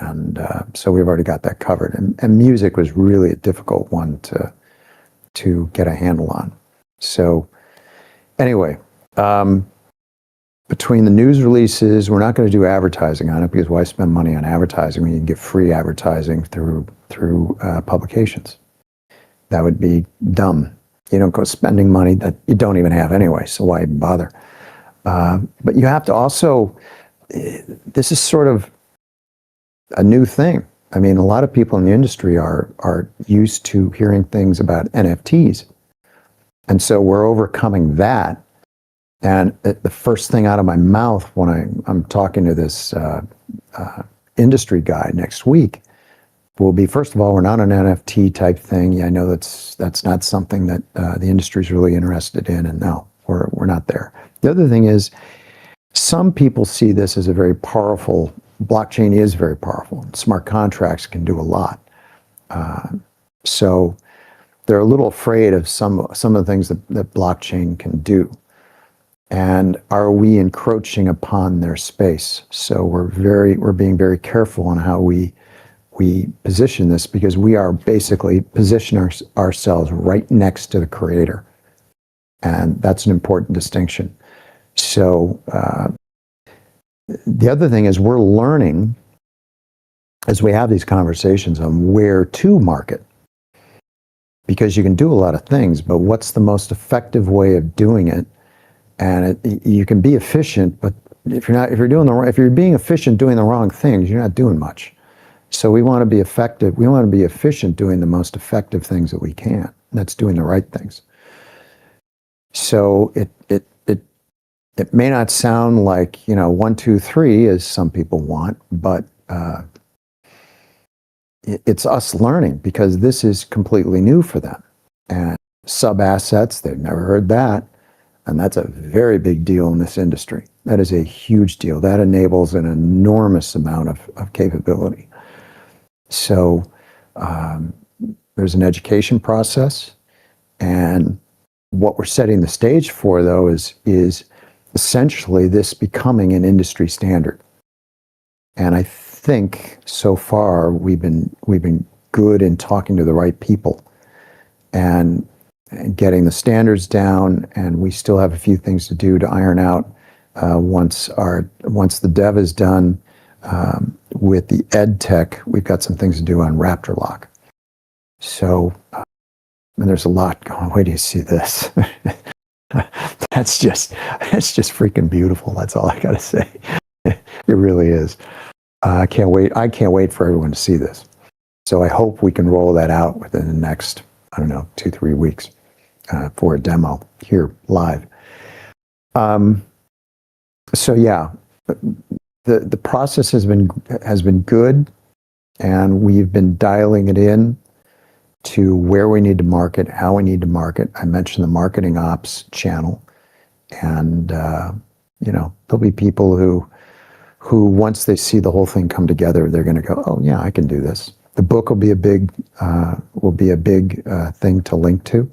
And so we've already got that covered. And music was really a difficult one to get a handle on. So anyway, between the news releases, we're not going to do advertising on it, because why spend money on advertising when you can get free advertising through publications? That would be dumb. You don't go spending money that you don't even have anyway, so why even bother? But you have to also, this is sort of a new thing. I mean, a lot of people in the industry are used to hearing things about NFTs. And so we're overcoming that. And the first thing out of my mouth when I'm talking to this industry guy next week will be, first of all, we're not an NFT type thing. Yeah, I know that's not something that the industry is really interested in, and no, we're not there. The other thing is, some people see this as a very powerful, blockchain is very powerful. Smart contracts can do a lot. So they're a little afraid of some of the things that blockchain can do. And are we encroaching upon their space? So we're being very careful on how we position this, because we are basically positioning ourselves right next to the creator. And that's an important distinction. So the other thing is, we're learning as we have these conversations on where to market. Because you can do a lot of things, but what's the most effective way of doing it? And you can be efficient, but if you're being efficient doing the wrong things, you're not doing much. So we want to be effective. We want to be efficient doing the most effective things that we can. That's doing the right things. So it may not sound like 1, 2, 3 as some people want, but it's us learning, because this is completely new for them. And sub-assets, they've never heard that. And that's a very big deal in this industry. That is a huge deal. That enables an enormous amount of capability. So there's an education process. And what we're setting the stage for, though, is essentially this becoming an industry standard. And I think so far we've been good in talking to the right people and getting the standards down, and we still have a few things to do to iron out once the dev is done. With the EdTech, we've got some things to do on Raptor Lock. So, and there's a lot going. Wait till you see this. That's just freaking beautiful. That's all I got to say. It really is. I can't wait. I can't wait for everyone to see this. So I hope we can roll that out within the next, I don't know, 2-3 weeks for a demo here live. So yeah, the process has been good, and we've been dialing it in to where we need to market, how we need to market. I mentioned the marketing ops channel, and there'll be people who once they see the whole thing come together, they're going to go, oh yeah, I can do this. The book will be a big thing to link to.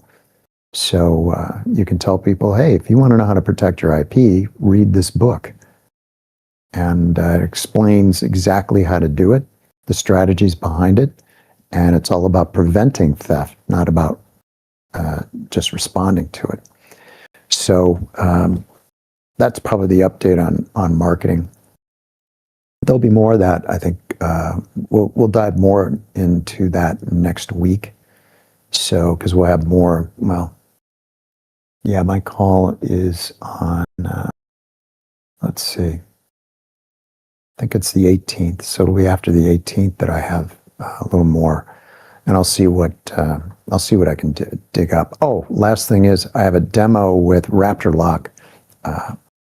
So you can tell people, hey, if you want to know how to protect your IP, read this book. And it explains exactly how to do it, the strategies behind it, and it's all about preventing theft, not about just responding to it. So that's probably the update on marketing. There'll be more of that. I think we'll dive more into that next week. So because we'll have more. Well, yeah, my call is on. Let's see. I think it's the 18th. So it'll be after the 18th that I have a little more, and I'll see what I can dig up. Oh, last thing is I have a demo with Raptor Lock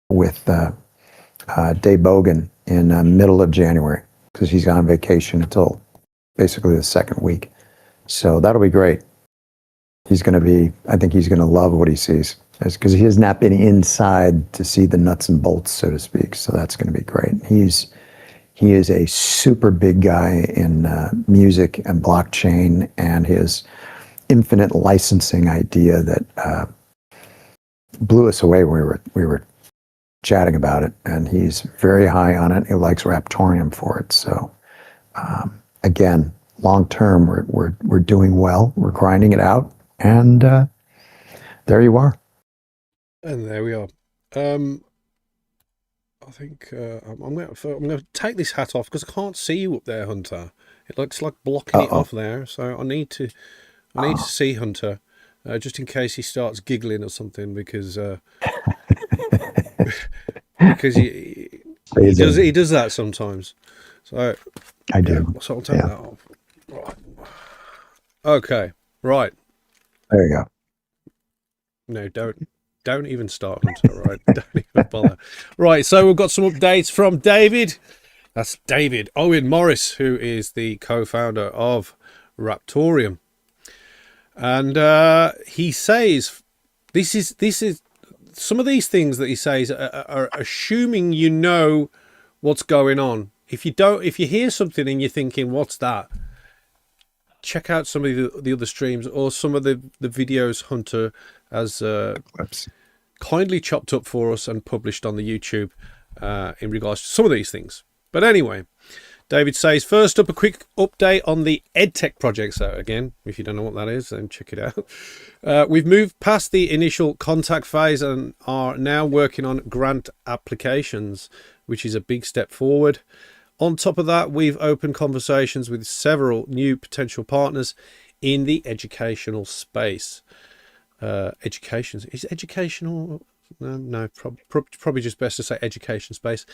with Dave Bogan in middle of January, because he's on vacation until basically the second week. So that'll be great. I think he's going to love what he sees, because he has not been inside to see the nuts and bolts, so to speak. So that's going to be great. He is a super big guy in music and blockchain, and his infinite licensing idea that blew us away when we were chatting about it, and he's very high on it. He likes Raptoreum for it. So again, long term, we're doing well. We're grinding it out, and there you are. And there we are. I think I'm going to take this hat off because I can't see you up there, Hunter. It looks like blocking it off there. So I need to see Hunter, just in case he starts giggling or something, because he does that sometimes. So I do. So I'll take that off. Right. Okay. Right. There you go. No, don't even start, Hunter. Right? Don't even bother. Right. So we've got some updates from David. That's David Owen Morris, who is the co-founder of Raptoreum, and he says this is some of these things that he says are assuming you know what's going on. If you hear something and you're thinking, what's that? Check out some of the other streams or some of the videos Hunter has kindly chopped up for us and published on the YouTube in regards to some of these things. But anyway, David says, first up, a quick update on the EdTech project. So again, if you don't know what that is, then check it out. We've moved past the initial contact phase and are now working on grant applications, which is a big step forward. On top of that, we've opened conversations with several new potential partners in the educational space. Is educational? No, probably just best to say education space.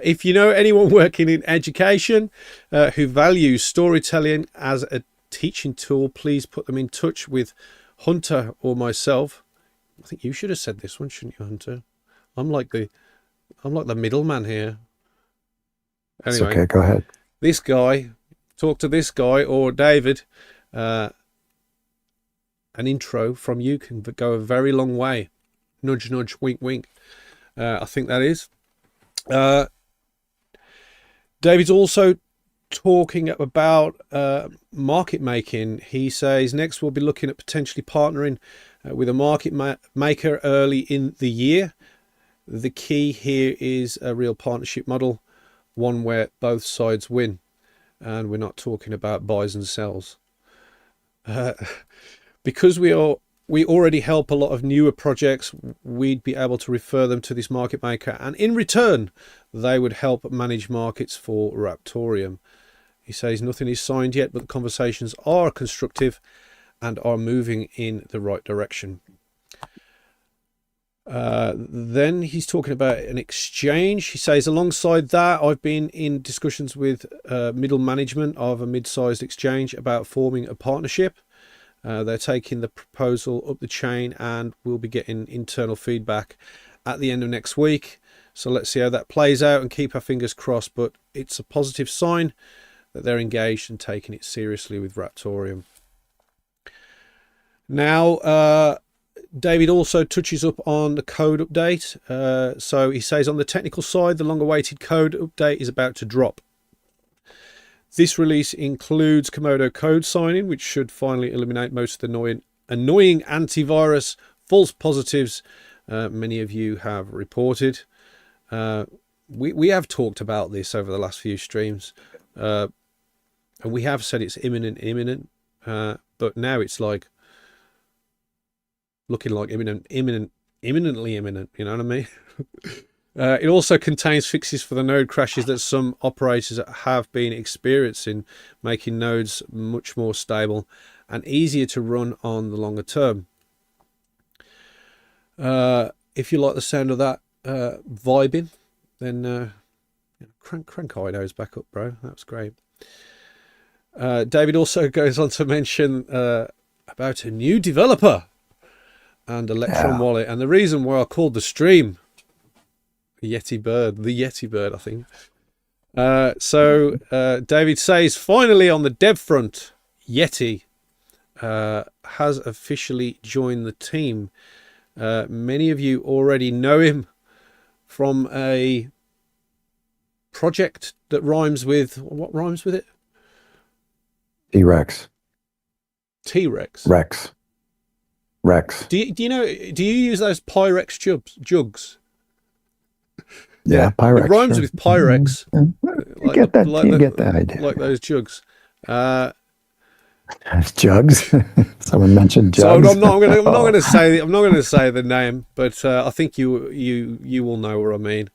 If you know anyone working in education who values storytelling as a teaching tool, please put them in touch with Hunter or myself. I think you should have said this one, shouldn't you, Hunter? I'm like the middleman here. Anyway, it's okay, go ahead. This guy, talk to this guy or David. An intro from you can go a very long way. Nudge, nudge, wink, wink. I think that is. David's also talking about market making. He says next we'll be looking at potentially partnering with a market maker early in the year. The key here is a real partnership model, one where both sides win, and we're not talking about buys and sells. Because we already help a lot of newer projects, we'd be able to refer them to this market maker, and in return they would help manage markets for Raptoreum. He says nothing is signed yet, but the conversations are constructive and are moving in the right direction. Then he's talking about an exchange. He says, alongside that, I've been in discussions with middle management of a mid-sized exchange about forming a partnership. They're taking the proposal up the chain and we'll be getting internal feedback at the end of next week. So let's see how that plays out and keep our fingers crossed. But it's a positive sign that they're engaged and taking it seriously with Raptoreum. Now, David also touches up on the code update. So he says, on the technical side, the long-awaited code update is about to drop. This release includes Komodo code signing, which should finally eliminate most of the annoying antivirus false positives many of you have reported. We have talked about this over the last few streams, and we have said it's imminent, but now it's like looking like imminently imminent, you know what I mean? It also contains fixes for the node crashes that some operators have been experiencing, making nodes much more stable and easier to run on the longer term. If you like the sound of that vibing, then crank IDOs back up, bro. That was great. David also goes on to mention about a new developer and Electron Wallet, and the reason why I called the stream YETI Bird, I think. So David says, finally on the dev front, YETI has officially joined the team. Many of you already know him from a project that rhymes with, what rhymes with it? T-Rex. T-Rex. Rex. Do you use those Pyrex jugs? Yeah, Pyrex. It rhymes with Pyrex. You get that idea. Like those jugs. Jugs. Someone mentioned jugs. So I'm not going to say the name, but I think you will know what I mean.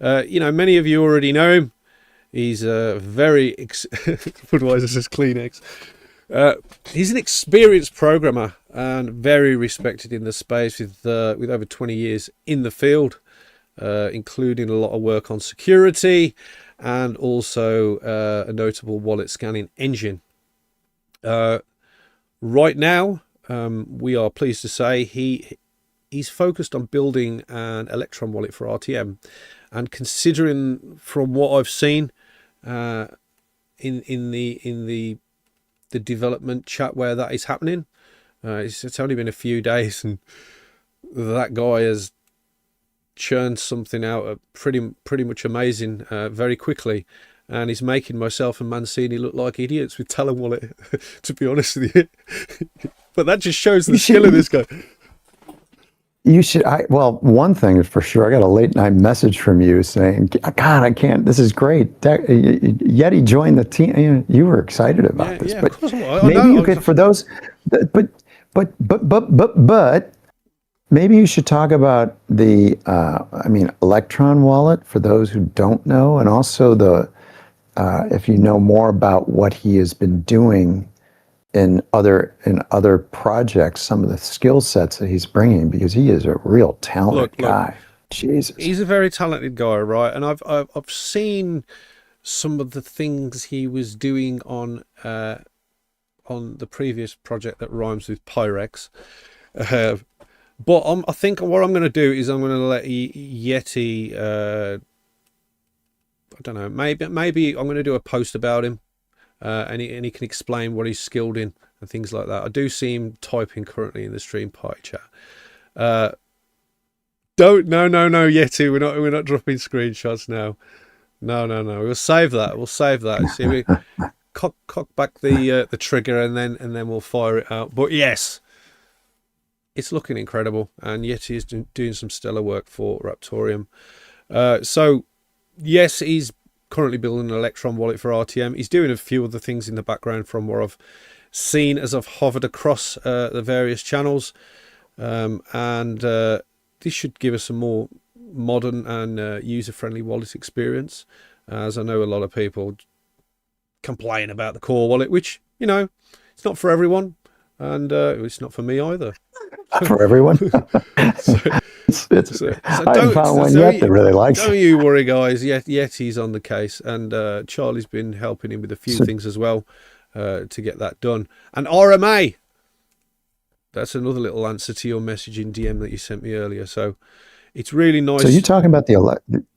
Many of you already know him. He's a very Budweiser says Kleenex. He's an experienced programmer and very respected in the space with over 20 years in the field, including a lot of work on security and also a notable wallet scanning engine. Right now, we are pleased to say he's focused on building an Electron wallet for RTM, and considering from what I've seen in the development chat where that is happening, it's only been a few days and that guy has churned something out pretty much amazing very quickly, and he's making myself and Mancini look like idiots with Talon Wallet, to be honest with you. But that just shows the skill of this guy. You should. One thing is for sure. I got a late night message from you saying, "God, I can't. This is great. YETI joined the team. You were excited about this, but maybe you could for those. But maybe you should talk about the. Electron Wallet for those who don't know, and also if you know more about what he has been doing in other projects, some of the skill sets that he's bringing, because he is a real talented guy. Jesus, he's a very talented guy, right? And I've seen some of the things he was doing on the previous project that rhymes with Pyrex. But I think what I'm going to do is I'm going to let YETI. I don't know. Maybe I'm going to do a post about him. And he can explain what he's skilled in and things like that. I do see him typing currently in the stream party chat. No, YETI, we're not dropping screenshots now. No. We'll save that. See, we cock back the trigger and then we'll fire it out. But yes, it's looking incredible, and YETI is doing some stellar work for Raptoreum. So yes, he's currently building an Electron wallet for RTM. He's doing a few other things in the background from what I've seen as I've hovered across the various channels. This should give us a more modern and user-friendly wallet experience, as I know a lot of people complain about the core wallet, which, it's not for everyone, and it's not for me either. for everyone. So, I haven't found one yet that really likes don't it. you worry, guys. Yeti's on the case, and Charlie's been helping him with a few things as well to get that done. And RMA, that's another little answer to your message in DM that you sent me earlier. So it's really nice. So you're talking about the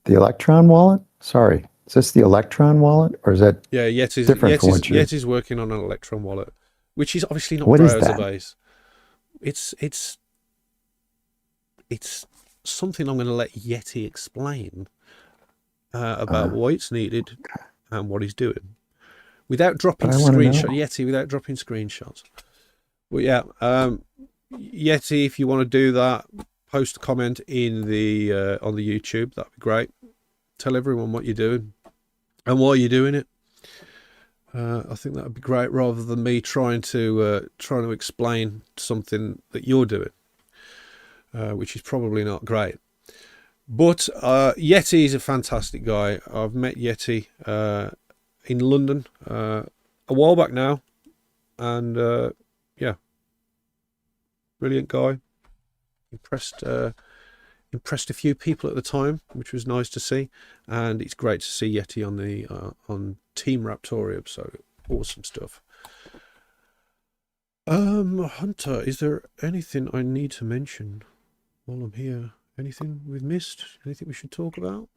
Electron wallet? Sorry, is this the Electron wallet, or is that Yeti's working on an Electron wallet, which is obviously not browser based. It's something I'm going to let Yeti explain about why it's needed and what he's doing without dropping screenshots. Yeti, without dropping screenshots. Well, yeah, Yeti, if you want to do that, post a comment in the on the YouTube. That'd be great. Tell everyone what you're doing and why you're doing it. I think that would be great, rather than me trying to explain something that you're doing, which is probably not great. But Yeti is a fantastic guy. I've met Yeti in London a while back now, and yeah, brilliant guy. Impressed a few people at the time, which was nice to see, and it's great to see Yeti on the on Team Raptoreum. So awesome stuff. Hunter, is there anything I need to mention while I'm here? Anything we've missed? Anything we should talk about?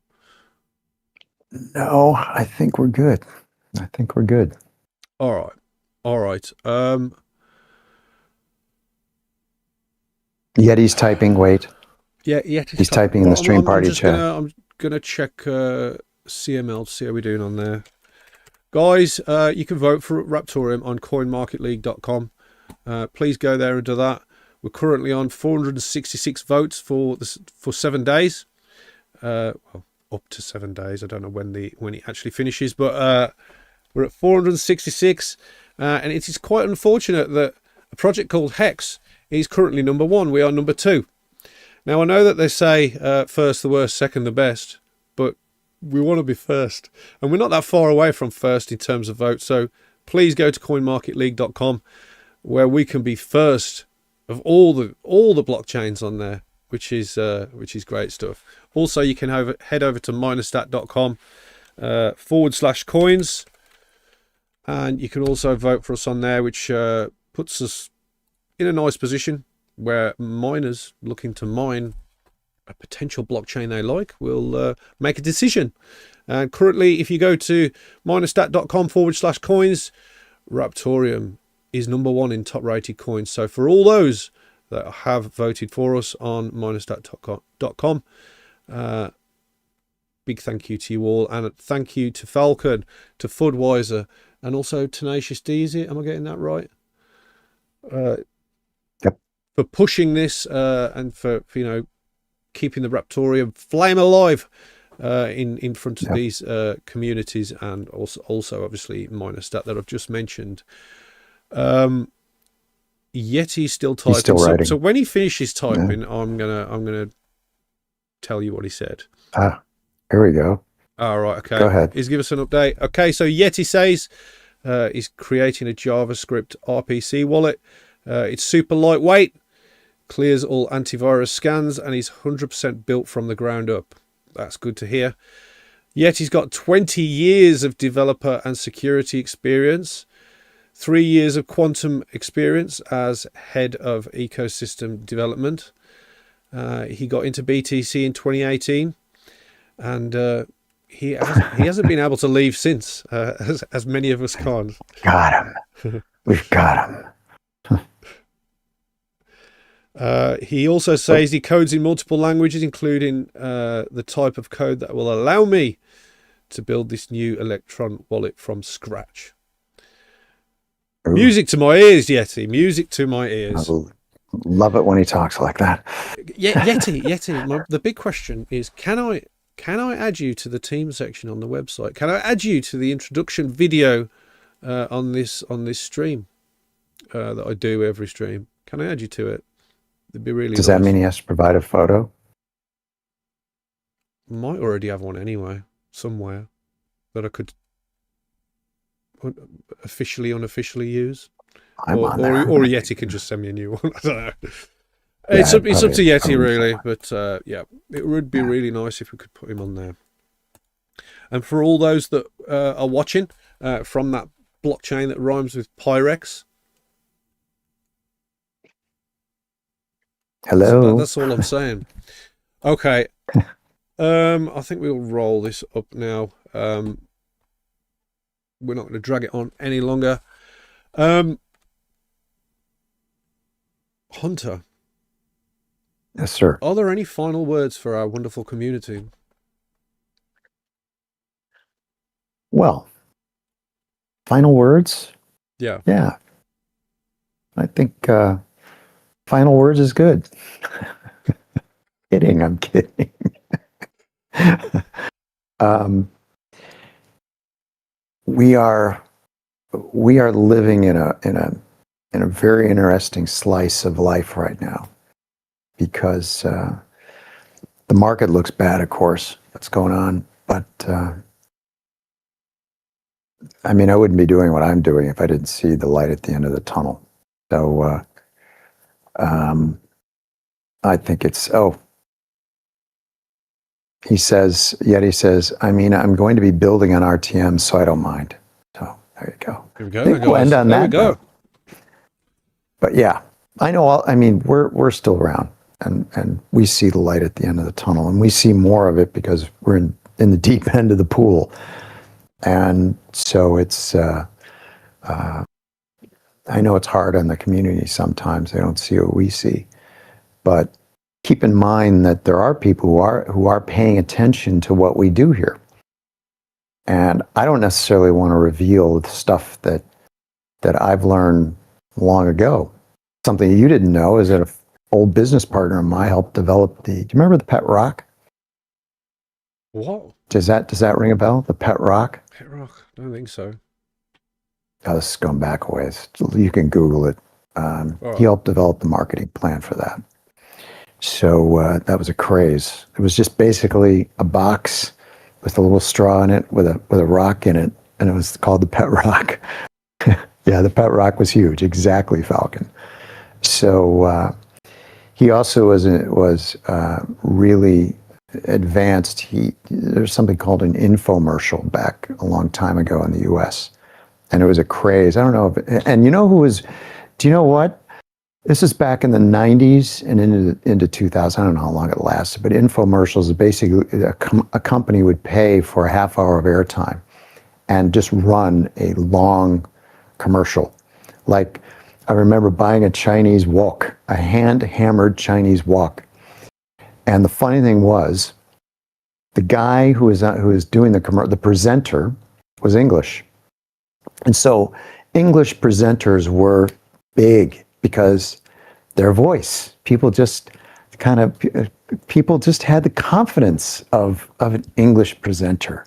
No, I think we're good. All right. Yeti's typing. Wait. Yeah, he's typing in the stream party chat. I'm gonna check CML to see how we're doing on there, guys. You can vote for Raptoreum on coinmarketleague.com. Please go there and do that. We're currently on 466 votes for 7 days. Well, up to 7 days. I don't know when it actually finishes, but we're at 466, and it is quite unfortunate that a project called Hex is currently number 1. We are number 2. Now, I know that they say first the worst, second the best, but we want to be first. And we're not that far away from first in terms of votes. So please go to coinmarketleague.com, where we can be first of all the blockchains on there, which is great stuff. Also, you can head over to minerstat.com /coins. And you can also vote for us on there, which puts us in a nice position where miners looking to mine a potential blockchain they like will make a decision. And currently, if you go to minerstat.com /coins, Raptoreum is number 1 in top rated coins. So for all those that have voted for us on minerstat.com, big thank you to you all, and thank you to Falcon, to Fudweiser, and also Tenacious D. Is it? Am I getting that right? Yep. For pushing this and for keeping the Raptoreum flame alive in front of these communities, and also obviously Minerstat that I've just mentioned. Yeti's still typing. He's still writing. So when he finishes typing, I'm gonna tell you what he said. Here we go. All right, okay. Go ahead. He's give us an update. Okay, so Yeti says he's creating a JavaScript RPC wallet. It's super lightweight, clears all antivirus scans, and is 100% built from the ground up. That's good to hear. Yeti's got 20 years of developer and security experience, 3 years of quantum experience as head of ecosystem development. He got into BTC in 2018, and he hasn't been able to leave since, as many of us can't. Got him. We've got him. He also says he codes in multiple languages, including the type of code that will allow me to build this new Electron wallet from scratch. Ooh. Music to my ears, Yeti. Music to my ears. I love it when he talks like that. Yeti. The big question is: Can I add you to the team section on the website? Can I add you to the introduction video on this stream that I do every stream? Can I add you to it? It'd be really. Does that mean he has to provide a photo? Might already have one anyway, somewhere, that I could unofficially use. Or Yeti can just send me a new one. I don't know. It's Yeah, up to Yeti probably really, but yeah, it would be really nice if we could put him on there. And for all those that are watching from that blockchain that rhymes with Pyrex, hello. that's all I'm saying. Okay, I think we'll roll this up now. We're not going to drag it on any longer. Hunter, Yes, sir. are there any final words for our wonderful community? Well, final words. Yeah. Yeah, I think final words is good. Kidding, I'm kidding. We are living in a very interesting slice of life right now, because the market looks bad, of course, what's going on, but I mean, I wouldn't be doing what I'm doing if I didn't see the light at the end of the tunnel. So I think it's, Yeti says, I mean, I'm going to be building on RTM, so I don't mind. So there you go. Here we go. I think we'll end on There that we go. note. But yeah, I know. I mean, we're still around, and we see the light at the end of the tunnel, and we see more of it because we're in the deep end of the pool, and so it's. I know it's hard on the community sometimes; they don't see what we see, but keep in mind that there are people who are paying attention to what we do here, and I don't necessarily want to reveal the stuff that I've learned long ago. Something you didn't know is that an old business partner of mine helped develop do you remember the pet rock? What? Does that ring a bell? The pet rock? Pet rock? I don't think so. Oh, this is going back a ways. You can Google it. He helped develop the marketing plan for that. So that was a craze. It was just basically a box with a little straw in it with a rock in it, and it was called the pet rock. Yeah, the pet rock was huge. Exactly, Falcon. So he also was really advanced. There's something called an infomercial back a long time ago in the U.S., and it was a craze. I don't know and you know who was? Do you know what? This is back in the 90s and into 2000. I don't know how long it lasted, but infomercials is basically a company would pay for a half hour of airtime and just run a long commercial. Like, I remember buying a Chinese wok, a hand-hammered Chinese wok. And the funny thing was, the guy who was doing the presenter was English. And so English presenters were big because their voice, people just had the confidence of an English presenter.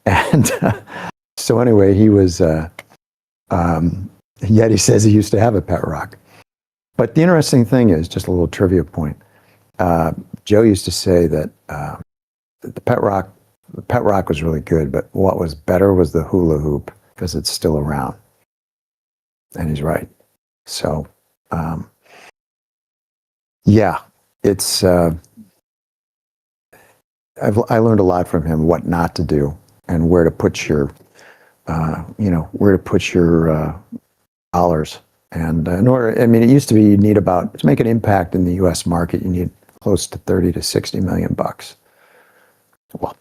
And so anyway, he was, Yeti says he used to have a pet rock. But the interesting thing is, just a little trivia point, Joe used to say that the pet rock was really good, but what was better was the hula hoop, because it's still around. And he's right. So, yeah, it's, I learned a lot from him, what not to do and where to put your, dollars. And it used to be you need to make an impact in the U.S. market, you need close to 30 to 60 million bucks. Well,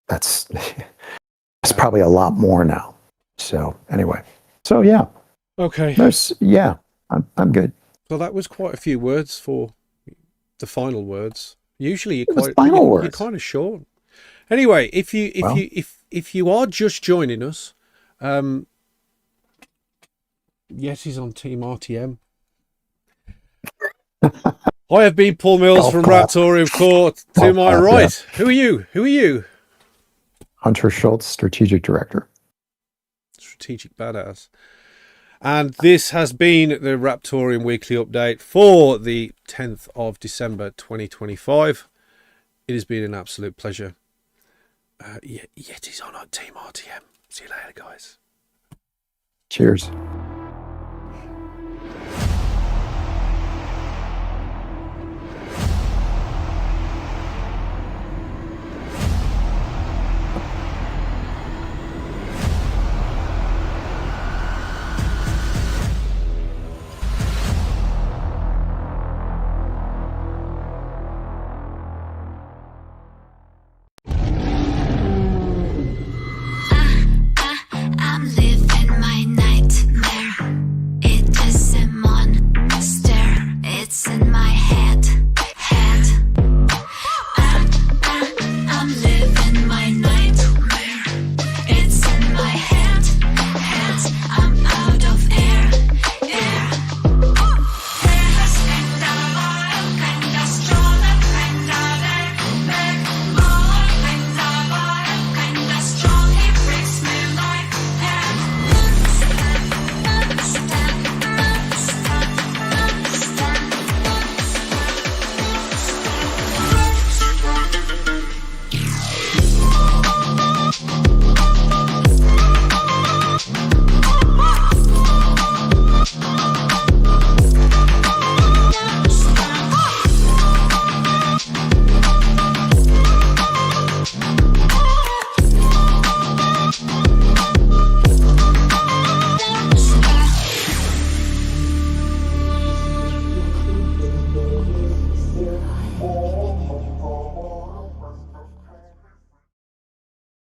that's probably a lot more now. So anyway, yeah. Okay. I'm good. So that was quite a few words for the final words. Usually you're kind of short. Anyway, if you are just joining us, Yeti's on Team RTM. I have been Paul Mills from Raptoreum Court. To my right, yeah. Who are you? Hunter Schultz, Strategic Director. Strategic badass. And this has been the Raptoreum Weekly Update for the 10th of December 2025. It has been an absolute pleasure. Yeti's on our Team RTM. See you later, guys. Cheers.